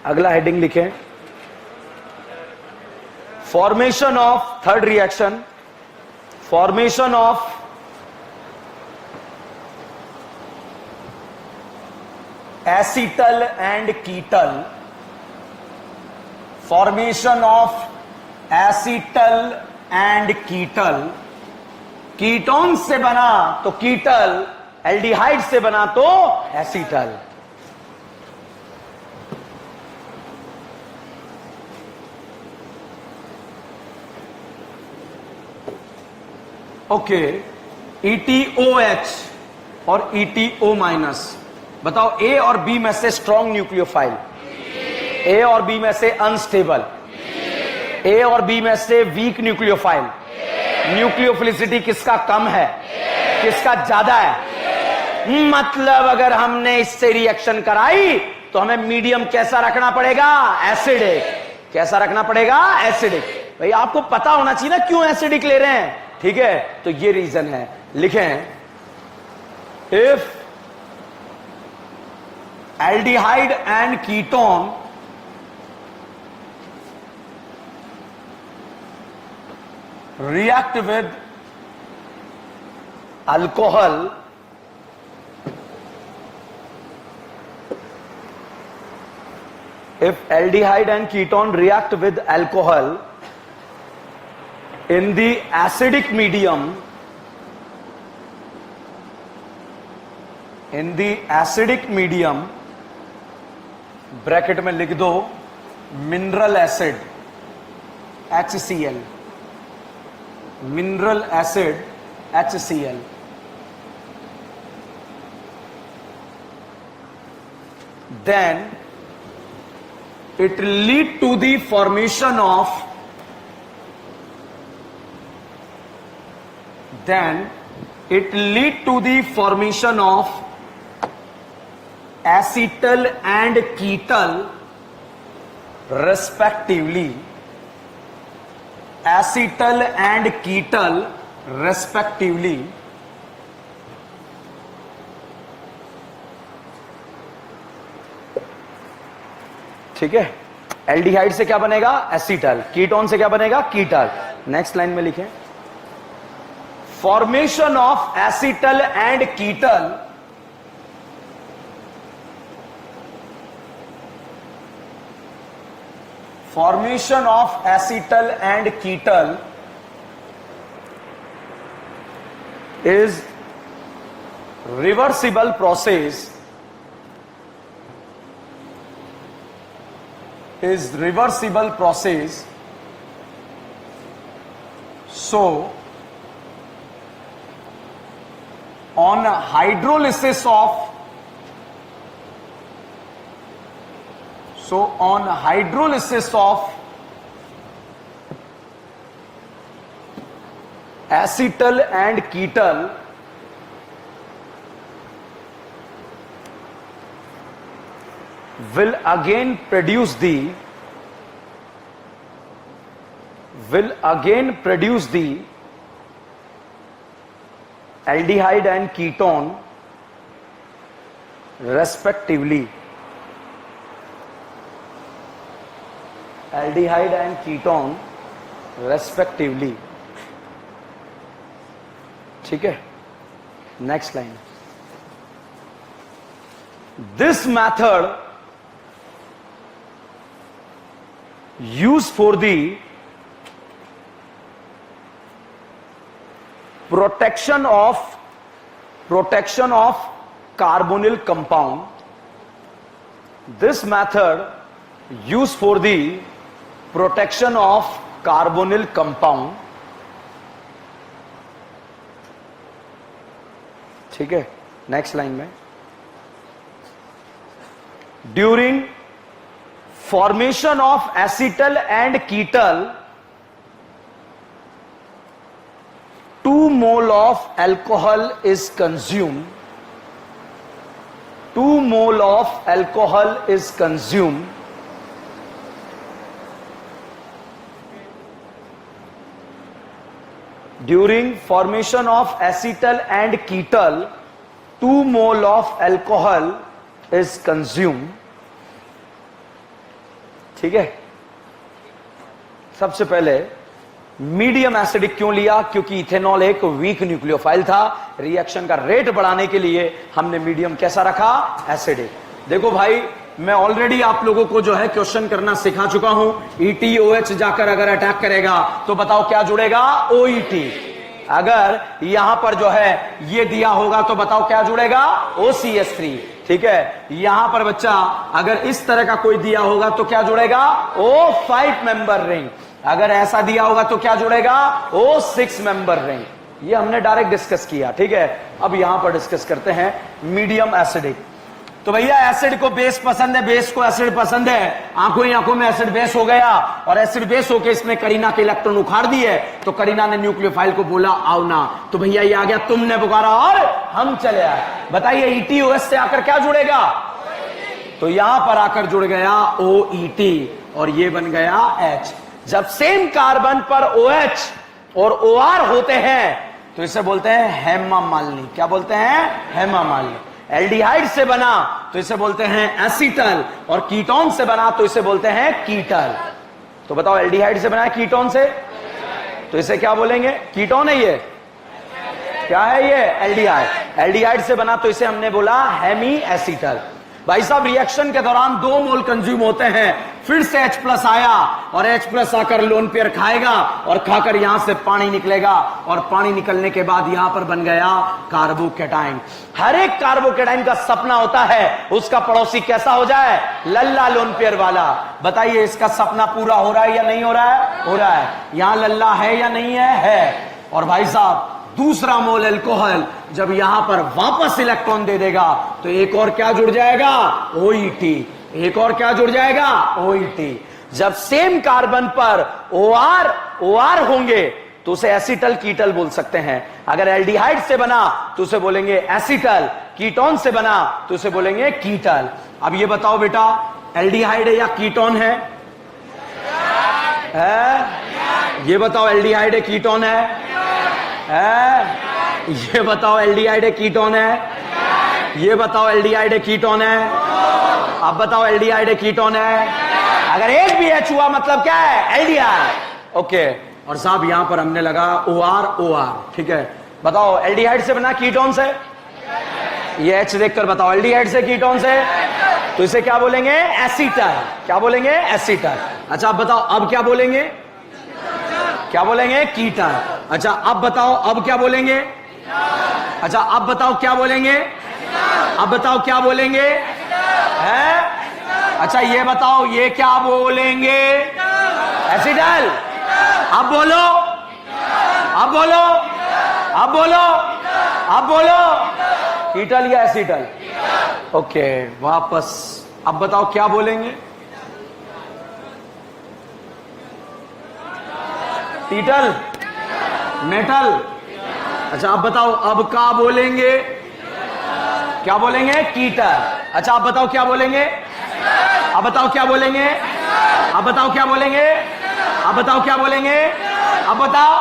Speaker 1: अगला हेडिंग लिखें, formation of third reaction, formation of acetal and ketal, formation of acetal and ketal. Ketone से बना तो कीटल, एल्डिहाइड से बना तो एसीटल। ओके, ETOH और ETO माइनस। बताओ ए और बी में से स्ट्रॉन्ग न्यूक्लियोफाइल, ए और बी में से अनस्टेबल, ए और बी में से वीक न्यूक्लियोफाइल। न्यूक्लियोफिलिसिटी किसका कम है, किसका ज्यादा है। मतलब अगर हमने इससे रिएक्शन कराई तो हमें मीडियम कैसा रखना पड़ेगा एसिडिक। कैसा रखना पड़ेगा एसिडिक। भाई आपको पता होना चाहिए ना क्यों एसिडिक ले रहे हैं। ठीक है, तो ये रीजन है। लिखें, if aldehyde and ketone react with alcohol, if aldehyde and ketone react with alcohol in the acidic medium, in the acidic medium, bracket में लिख दो mineral acid HCl, mineral acid HCl, then it lead to the formation of, then it lead to the formation of acetal and ketal respectively, acetal and कीटल respectively. ठीक है, aldehyde से क्या बनेगा acetal, ketone से क्या बनेगा कीटल। नेक्स्ट लाइन में लिखें, formation of acetal and कीटल formation of acetal and ketal is reversible process, is reversible process. So on hydrolysis of, so on hydrolysis of acetal and ketal, will again produce the, will again produce the aldehyde and ketone respectively, aldehyde and ketone respectively, ठीक है। Next line, this method use for the protection of carbonyl compound. This method used for the protection of carbonyl compound, ठीक है। Next line में, during formation of acetal and ketal 2 mole of alcohol is consumed. 2 mole of alcohol is consumed. During formation of acetal and ketal, 2 mole of alcohol is consumed. ठीक है। सबसे पहले medium acidic क्यों लिया? क्योंकि ethanol एक weak nucleophile था। Reaction का रेट बढ़ाने के लिए हमने मीडियम कैसा रखा? एसिडिक। देखो भाई, मैं ऑलरेडी आप लोगों को जो है क्वेश्चन करना सिखा चुका हूं। ETOH जाकर अगर अटैक करेगा तो बताओ क्या जुड़ेगा? OET। अगर यहां पर जो है ये दिया होगा तो बताओ क्या जुड़ेगा? OCH3। ठीक है। यहां पर बच्चा अगर इस तरह का कोई दिया होगा तो क्या जुड़ेगा? O5 member ring. अगर ऐसा दिया होगा तो क्या जुड़ेगा? O6 member ring. ये हमने डायरेक्ट डिस्कस किया। ठीक है। अब यहां पर डिस्कस करते हैं मीडियम एसिडिक। तो भैया एसिड को बेस पसंद है, बेस को एसिड पसंद है। आंखों ही आंखों में एसिड बेस हो गया और एसिड बेस होके इसने करीना के इलेक्ट्रॉन उखाड़ दिए। तो करीना ने न्यूक्लियोफाइल को बोला आओ ना, तो भैया ये आ गया, तुमने पुकारा और हम चले आए। बताइए ETOH से आकर क्या जुड़ेगा? तो यहां पर आकर जुड़ गया OET और ये बन गया H। जब सेम कार्बन पर OH और OR होते हैं तो इसे बोलते हैं हेमा मालिनी। क्या बोलते हैं? हेमा मालिनी। एल्डिहाइड से बना तो इसे बोलते हैं एसीटल और कीटोन से बना तो इसे बोलते हैं कीटल। तो बताओ एल्डिहाइड से बना है कीटोन से, तो इसे क्या बोलेंगे? कीटोन है ये। क्या है ये? एल्डिहाइड। एल्डिहाइड से बना तो इसे हमने बोला हेमी एसीटल। भाई साहब रिएक्शन के दौरान 2 मोल कंज्यूम होते हैं, फिर से H+ आया और H+ आकर लोन पेयर खाएगा और खाकर यहां से पानी निकलेगा और पानी निकलने के बाद यहां पर बन गया कार्बोकेटाइन। हर एक कार्बोकेटाइन का सपना होता है उसका पड़ोसी कैसा हो जाए? लल्ला लोन पेयर वाला। बताइए इसका सपना पूरा हो रहा है या नहीं हो रहा है? हो रहा है। यहां लल्ला है या नहीं है? है। और भाई साहब दूसरा मोल अल्कोहल जब यहां पर वापस इलेक्ट्रॉन दे देगा तो एक और क्या जुड़ जाएगा? OET। एक और क्या जुड़ जाएगा? OET। जब सेम कार्बन पर OR होंगे तो उसे एसिटल कीटल बोल सकते हैं। अगर एल्डिहाइड से बना तो उसे बोलेंगे एसिटल, कीटोन से बना तो उसे बोलेंगे कीटल। अब ये बताओ बेटा, एल्डिहाइड है या कीटोन है? ये बताओ एल्डिहाइड है कीटोन है? ये बताओ एल्डिहाइड है कीटोन है? ये बताओ एल्डिहाइड है कीटोन है? अब बताओ एल्डिहाइड है कीटोन है? अगर एक भी H हुआ मतलब क्या है? एल्डिहाइड। ओके। और साहब यहां पर हमने लगा OR। ठीक है। बताओ एल्डिहाइड से बना कीटोन से? ये H देखकर बताओ एल्डिहाइड से कीटोन से, तो इसे क्या बोलेंगे? एसीटल। क्या बोलेंगे? एसीटल। अच्छा अब बताओ अब क्या बोलेंगे? क्या बोलेंगे? कीटल। अच्छा अब बताओ अब क्या बोलेंगे? अच्छा अब बताओ क्या बोलेंगे? अब बताओ क्या बोलेंगे? है? अच्छा ये बताओ ये क्या बोलेंगे? एसिडल। अब बोलो, अब बोलो, अब बोलो, अब बोलो। कीटल या एसिडल? ओके वापस अब बताओ क्या बोलेंगे? कीटल, मेटल। अच्छा अब बताओ अब क्या बोलेंगे? क्या बोलेंगे? कीटल। अच्छा अब बताओ क्या बोलेंगे? अब बताओ क्या बोलेंगे? अब बताओ क्या बोलेंगे? अब बताओ क्या बोलेंगे? अब बताओ,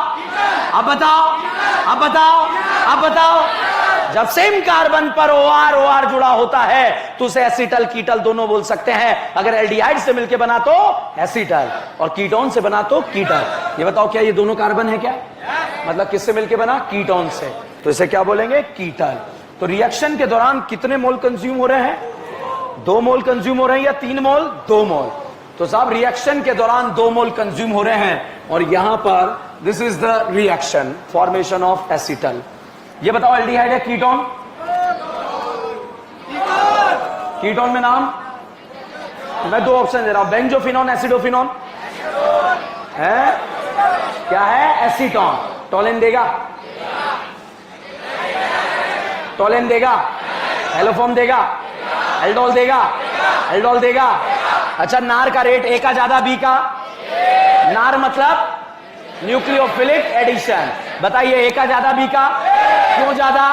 Speaker 1: अब बताओ, अब बताओ, अब बताओ, जब सेम कार्बन पर OR OR जुड़ा होता है तो उसे एसिटल कीटल दोनों बोल सकते हैं। अगर एल्डिहाइड से मिलकर बना तो एसिटल और कीटोन से बना तो कीटल। ये बताओ क्या ये दोनों कार्बन है क्या? मतलब किससे मिलकर बना? कीटोन से, तो इसे क्या बोलेंगे? कीटल। तो रिएक्शन के दौरान कितने मोल कंज्यूम हो रहे हैं? 2 मोल कंज्यूम हो रहे हैं या 3 मोल? 2 मोल। तो साहब रिएक्शन के दौरान 2 मोल कंज्यूम हो रहे हैं और यहां पर this is the reaction, formation of acetal. ये बताओ एल्डिहाइड है कीटोन? कीटोन में नाम मैं 2 ऑप्शन दे रहा हूं, बेंजोफिनोन, एसिडोफिनोन है? क्या है? एसीटोन। टोलेन देगा? टोलेन देगा? एलोफोम देगा? एल्डोल देगा? एल्डोल देगा? अच्छा, नार का रेट ए का ज्यादा बी का? नार मतलब न्यूक्लियोफिलिक एडिशन। बताइए ए का ज्यादा बी का? क्यों ज्यादा?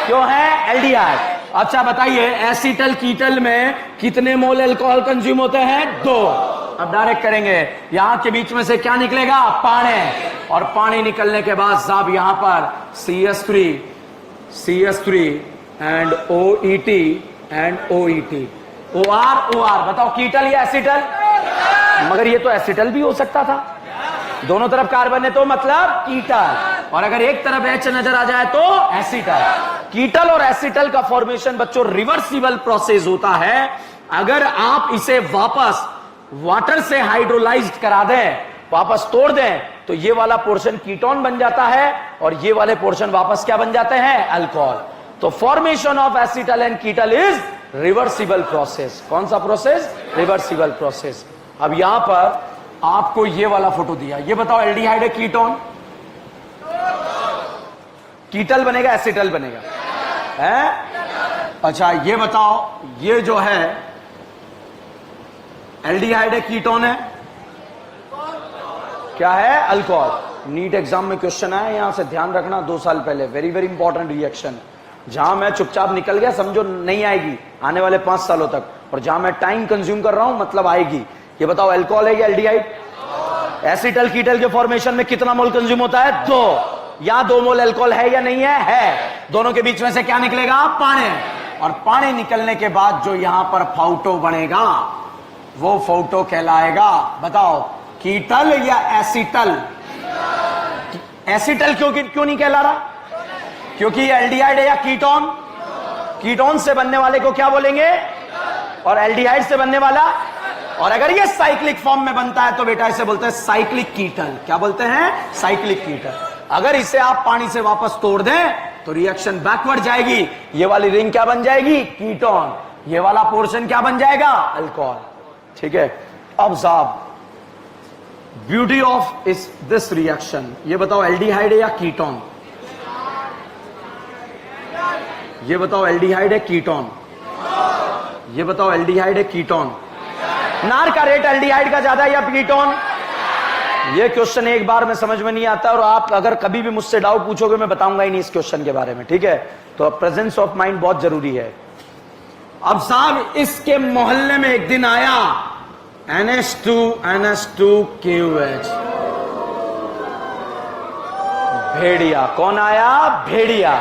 Speaker 1: क्यों है? एल्डिहाइड। अच्छा बताइए एसिटल कीटल में कितने मोल अल्कोहल कंज्यूम होते हैं? 2। अब डायरेक्ट करेंगे, यहां के बीच में से क्या निकलेगा? पानी। और पानी निकलने के बाद साहब यहां पर CH3 and OET and OET, OR। बताओ कीटल या एसिटल? मगर ये तो एसिटल भी हो सकता था, दोनों तरफ कार्बन है तो मतलब कीटल, और अगर एक तरफ H नजर आ जाए तो एसिटल। कीटल और एसिटल का फॉर्मेशन बच्चों रिवर्सिबल प्रोसेस होता है। अगर आप इसे वापस वाटर से हाइड्रोलाइज्ड करा दें, वापस तोड़ दें, तो ये वाला पोर्शन कीटोन बन जाता है और ये वाले पोर्शन वापस क्या बन जाते हैं? अल्कोहल। तो formation of acetal and ketal is reversible process. कौन सा प्रोसेस? Reversible process. अब यहां पर आपको ये वाला फोटो दिया, ये बताओ एल्डिहाइड है कीटोन? कीटल बनेगा एसिटल बनेगा? है? अच्छा ये बताओ, ये जो है एल्डिहाइड है कीटोन है? क्या है? अल्कोहल। नीट एग्जाम में क्वेश्चन आया, यहां से ध्यान रखना, 2 साल पहले, वेरी वेरी इंपॉर्टेंट रिएक्शन। जहां मैं चुपचाप निकल गया समझो नहीं आएगी आने वाले 5 सालों तक, और जहां मैं टाइम कंज्यूम कर रहा हूं मतलब आएगी। ये बताओ अल्कोहल है या एल्डिहाइड? एसिटल कीटल के फॉर्मेशन में कितना मोल कंज्यूम होता है? 2। या 2 मोल अल्कोहल है या नहीं है? है। दोनों के बीच में से क्या निकलेगा? पानी। और पानी निकलने के बाद जो यहां पर फाउटो बनेगा वो फाउटो कहलाएगा, बताओ कीटल या एसिटल? एसिटल क्यों नहीं कहला रहा? क्योंकि ये एल्डिहाइड है या कीटोन? कीटोन से बनने वाले को क्या बोलेंगे? और एल्डिहाइड से बनने वाला? और अगर ये साइक्लिक फॉर्म में बनता है तो बेटा इसे बोलते हैं साइक्लिक कीटल। क्या बोलते हैं? साइक्लिक कीटल। अगर इसे आप पानी से वापस तोड़ दें तो रिएक्शन बैकवर्ड जाएगी, ये वाली रिंग क्या बन जाएगी? कीटोन। ये वाला पोर्शन क्या बन जाएगा? अल्कोहल। ठीक है। अब साहब ब्यूटी ऑफ इस दिस रिएक्शन, ये बताओ एल्डिहाइड है या कीटोन? ये बताओ एल्डिहाइड है कीटोन? ये बताओ एल्डिहाइड है कीटोन? नार का रेट एल्डिहाइड का ज्यादा है या कीटोन? ये क्वेश्चन एक बार में समझ में नहीं आता, और आप अगर कभी भी मुझसे डाउट पूछोगे मैं बताऊंगा ही नहीं इस क्वेश्चन के बारे में। ठीक है, तो प्रेजेंस ऑफ माइंड बहुत जरूरी है। अब साहब इसके मोहल्ले में एक दिन आया NH2QH, भेड़िया। कौन आया? भेड़िया।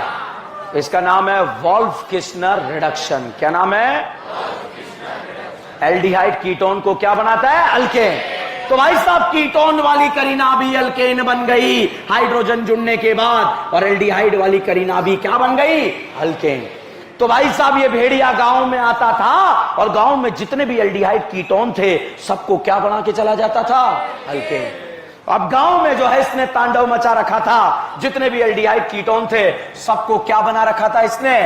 Speaker 1: इसका नाम है वॉल्फ किश्नर रिडक्शन। क्या नाम है? एल्डिहाइड कीटोन को क्या बनाता है? अल्केन। तो भाई साहब कीटोन वाली करीना भी अल्केन बन गई हाइड्रोजन जुड़ने के बाद, और एल्डिहाइड वाली करीना भी क्या बन गई? अल्केन। तो भाई साहब ये भेड़िया गांव में आता था और गांव में जितने भी एल्डिहाइड कीटोन थे सबको क्या बना के चला जाता था? अल्केन। अब गांव में जो है इसने तांडव मचा रखा था, जितने भी एल्डिहाइड कीटोन थे सबको क्या बना रखा था इसने?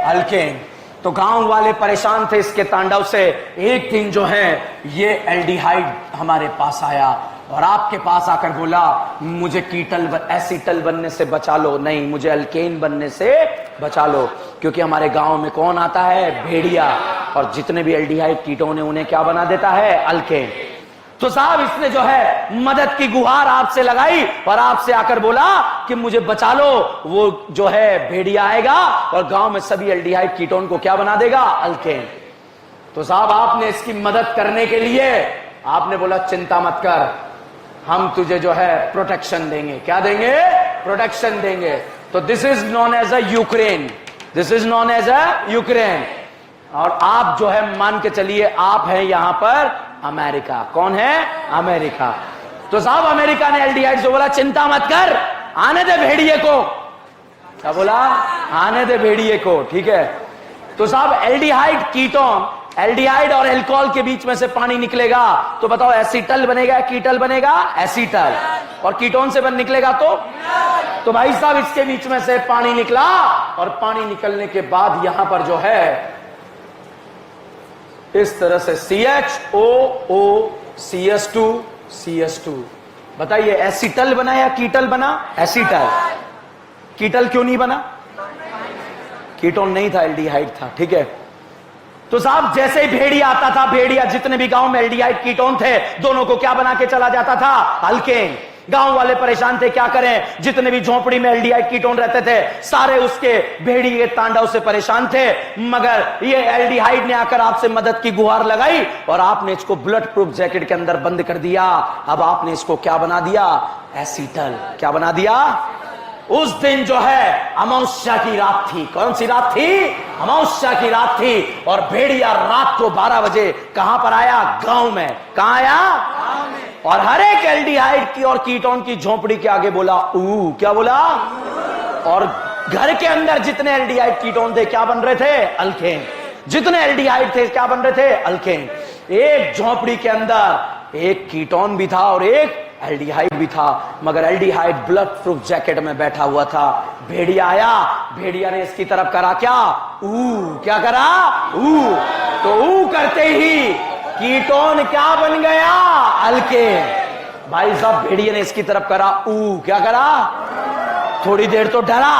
Speaker 1: अल्केन। तो गांव वाले परेशान थे इसके तांडव से। एक दिन जो है ये एल्डिहाइड हमारे पास आया और आपके पास आकर बोला मुझे कीटल एसिटल बनने से बचा लो, नहीं मुझे अल्केन बनने से बचा लो, क्योंकि हमारे गांव में कौन आता है? भेड़िया, और जितने भी एल्डिहाइड कीटोन है उन्हें क्या बना देता है? अल्केन। तो साहब इसने जो है मदद की गुहार आपसे लगाई और आपसे आकर बोला कि मुझे बचा लो। वो जो है भेड़िया आएगा और गांव में सभी एल्डिहाइड कीटोन को क्या बना देगा? अल्केन। तो साहब आपने इसकी मदद करने के लिए आपने बोला चिंता मत कर, हम तुझे जो है प्रोटेक्शन देंगे। क्या देंगे? प्रोटेक्शन देंगे। तो this is known as a Ukraine, this is known as a Ukraine. और आप जो है मान के चलिए आप हैं यहां पर अमेरिका। कौन है? अमेरिका। तो साहब अमेरिका ने एल्डिहाइड से बोला चिंता मत कर, आने दे भेड़िए को। क्या बोला? आने दे भेड़िए को। ठीक है। तो साहब एल्डिहाइड कीटोन, एल्डिहाइड और एल्कोहल के बीच में से पानी निकलेगा तो बताओ एसीटल बनेगा, कीटल बनेगा? एसीटल। और कीटोन से बन निकलेगा तो भाई साहब इसके बीच में से पानी निकला और पानी निकलने के बाद यहां पर जो है इस तरह से CHOO CS2 CS2। बताइए एसीटल बना या कीटल बना? एसीटल। कीटल क्यों नहीं बना? कीटोन नहीं था, एल्डिहाइड था। ठीक है। तो साहब जैसे ही भेड़िया आता था, भेड़िया जितने भी गांव में एल्डिहाइड कीटोन थे दोनों को क्या बना के चला जाता था? अल्केन। गांव वाले परेशान थे, क्या करें? जितने भी झोपड़ी में एल्डिहाइड कीटोन रहते थे सारे उसके भेड़ी के तांडव से परेशान थे, मगर ये एल्डिहाइड ने आकर आपसे मदद की गुहार लगाई और आपने इसको बुलेट प्रूफ जैकेट के अंदर बंद कर दिया। अब आपने इसको क्या बना दिया? एसीटल। क्या बना दिया? उस दिन जो है अमावस्या की रात थी। कौन सी रात थी? अमावस्या की रात थी। और भेड़िया रात को 12 बजे कहां पर आया? गांव में। कहां आया? और हर एक एल्डिहाइड की और कीटोन की झोपड़ी के आगे बोला ऊ। क्या बोला? और घर के अंदर जितने एल्डिहाइड कीटोन थे क्या बन रहे थे? अल्केन। जितने एल्डिहाइड थे क्या बन रहे थे? अल्केन। एक झोपड़ी के अंदर एक कीटोन भी था और एक एल्डिहाइड भी था, मगर एल्डिहाइड ब्लड प्रूफ जैकेट में बैठा हुआ था। भेड़िया आया, भेड़िया ने इसकी तरफ करा क्या? ऊ। क्या करा? ऊ। तो ऊ करते ही कीटोन क्या बन गया? अल्केन। भाई साहब भेड़िया ने इसकी तरफ करा ऊ। क्या करा? थोड़ी देर तो डरा,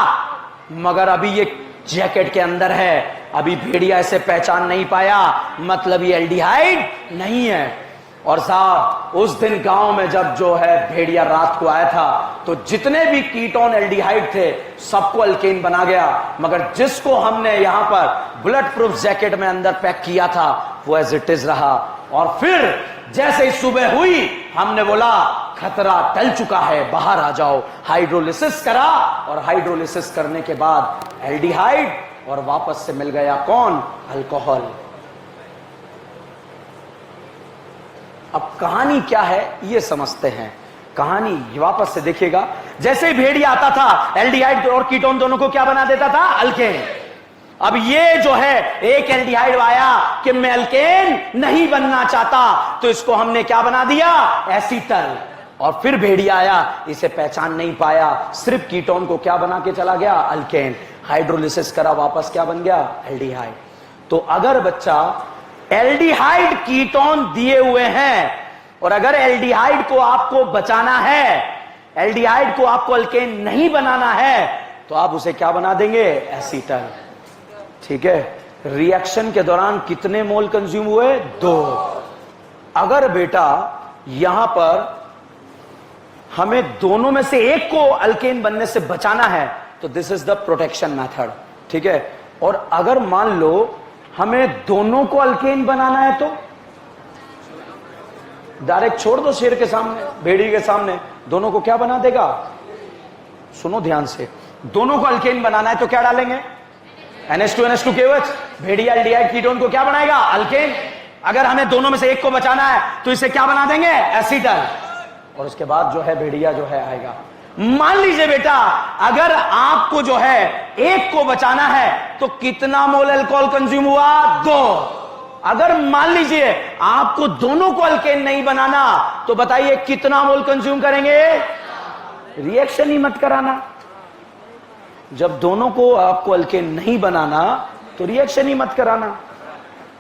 Speaker 1: मगर अभी ये जैकेट के अंदर है, अभी भेड़िया इसे पहचान नहीं पाया, मतलब ये एल्डिहाइड नहीं है। और साहब उस दिन गांव में जब जो है भेड़िया रात को आया था तो जितने भी कीटोन एल्डिहाइड थे सबको अल्केन बना गया, मगर जिसको हमने यहां पर बुलेट प्रूफ जैकेट में अंदर पैक किया था वो एज इट इज रहा। और फिर जैसे ही सुबह हुई हमने बोला खतरा टल चुका है, बाहर आ जाओ। हाइड्रोलिसिस करा और हाइड्रोलिसिस करने के बाद एल्डिहाइड और वापस से मिल गया कौन? अल्कोहल। अब कहानी क्या है ये समझते हैं। कहानी वापस से देखिएगा। जैसे ही भेड़िया आता था एल्डिहाइड और कीटोन दोनों को क्या बना देता था? अल्केन। अब ये जो है एक एल्डिहाइड आया कि मैं अल्केन नहीं बनना चाहता, तो इसको हमने क्या बना दिया? एसीटल। और फिर भेड़िया आया, इसे पहचान नहीं पाया, सिर्फ कीटोन को क्या बना के चला गया? अल्केन। हाइड्रोलिसिस करा, वापस क्या बन गया? एल्डिहाइड। तो अगर बच्चा एल्डिहाइड कीटोन दिए हुए हैं और अगर एल्डिहाइड को आपको बचाना है, एल्डिहाइड को आपको अल्केन नहीं बनाना है, तो आप उसे क्या बना देंगे? एसीटल। ठीक है। रिएक्शन के दौरान कितने मोल कंज्यूम हुए? 2। अगर बेटा यहां पर हमें दोनों में से एक को अल्केन बनने से बचाना है तो this is the protection method. ठीक है। और अगर मान लो हमें दोनों को अल्केन बनाना है तो डायरेक्ट छोड़ दो शेर के सामने, भेड़ी के सामने, दोनों को क्या बना देगा? सुनो ध्यान से, दोनों को अल्केन बनाना है तो क्या डालेंगे? NH2NH2 KOH। भेड़िया एल्डिहाइड कीटोन को क्या बनाएगा? अल्केन। अगर हमें दोनों में से एक को बचाना है तो इसे क्या बना देंगे? एसीटल। और उसके बाद जो है भेड़िया जो है आएगा। मान लीजिए बेटा अगर आपको जो है एक को बचाना है तो कितना मोल अल्कोहल कंज्यूम हुआ? 2। अगर मान लीजिए आपको दोनों को अल्केन नहीं बनाना तो बताइए कितना मोल कंज्यूम करेंगे? रिएक्शन ही मत कराना। जब दोनों को आपको अल्केन नहीं बनाना तो रिएक्शन ही मत कराना।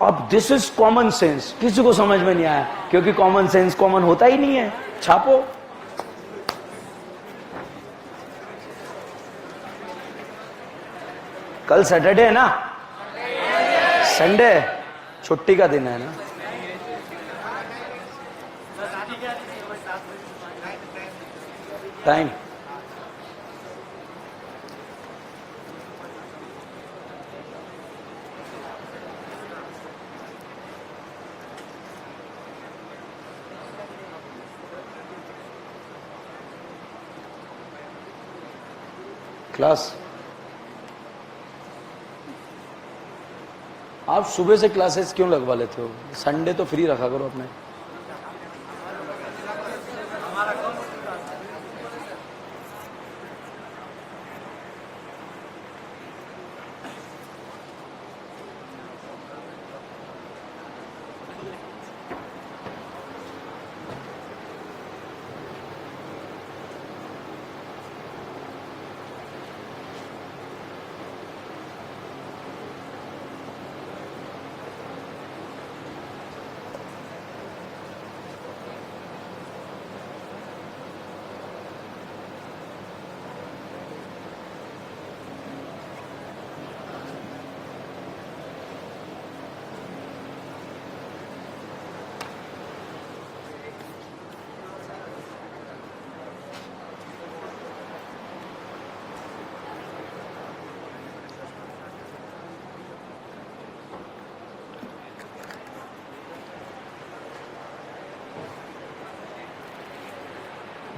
Speaker 1: अब दिस इज कॉमन सेंस। किसी को समझ में नहीं आया क्योंकि कॉमन सेंस कॉमन होता ही नहीं है। छापो। कल सैटरडे है ना? संडे छुट्टी का दिन है ना? टाइम क्लास आप सुबह से क्लासेस क्यों लगवा लेते हो? संडे तो फ्री रखा करो अपने।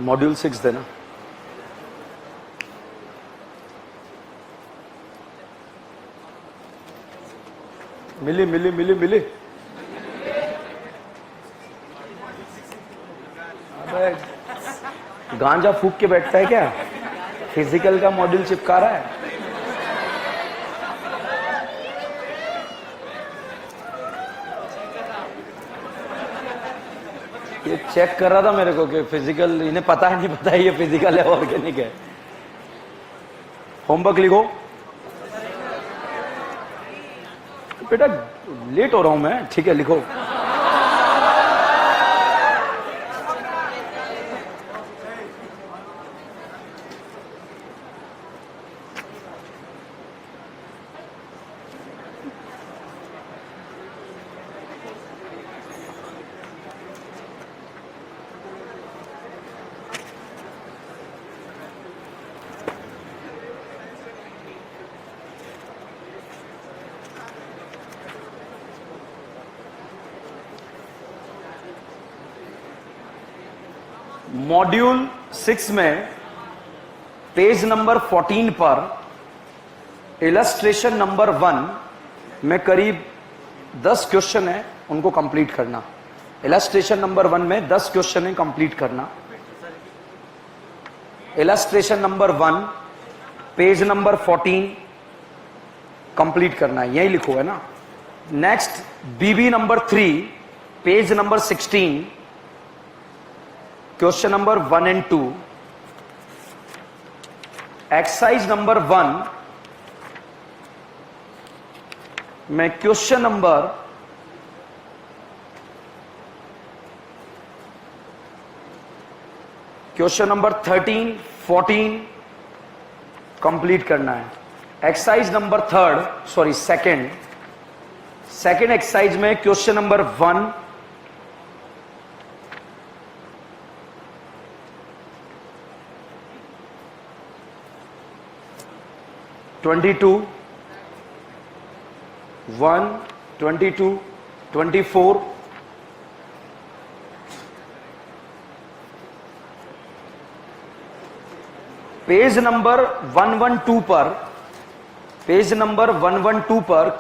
Speaker 1: मॉड्यूल 6 देना। मिली मिली मिली मिली। अबे गांजा फूक के बैठता है क्या? फिजिकल का मॉड्यूल चिपका रहा है। ये चेक कर रहा था मेरे को कि फिजिकल, इन्हें पता है नहीं पता है ये फिजिकल है ऑर्गेनिक है। होमवर्क लिखो बेटा, लेट हो रहा हूं मैं। ठीक है लिखो। मॉड्यूल 6 में पेज नंबर 14 पर इलस्ट्रेशन नंबर 1 में करीब 10 क्वेश्चन है, उनको कंप्लीट करना। इलस्ट्रेशन नंबर 1 में 10 क्वेश्चन है, कंप्लीट करना। Illustration number 1 page number 14 complete करना है, यही लिखो है ना। नेक्स्ट बीबी number 3 page number 16 question number 1 and 2। Exercise number 1 में क्वेश्चन नंबर 13, 14 कंप्लीट करना है। एक्सरसाइज नंबर सेकंड एक्सरसाइज में क्वेश्चन नंबर 1 22, 1, 22, 24, पेज नंबर 112 पर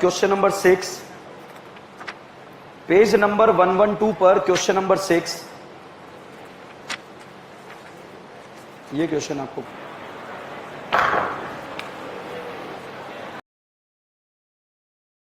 Speaker 1: क्वेश्चन नंबर 6, पेज नंबर 112 पर क्वेश्चन नंबर 6, ये क्वेश्चन आपको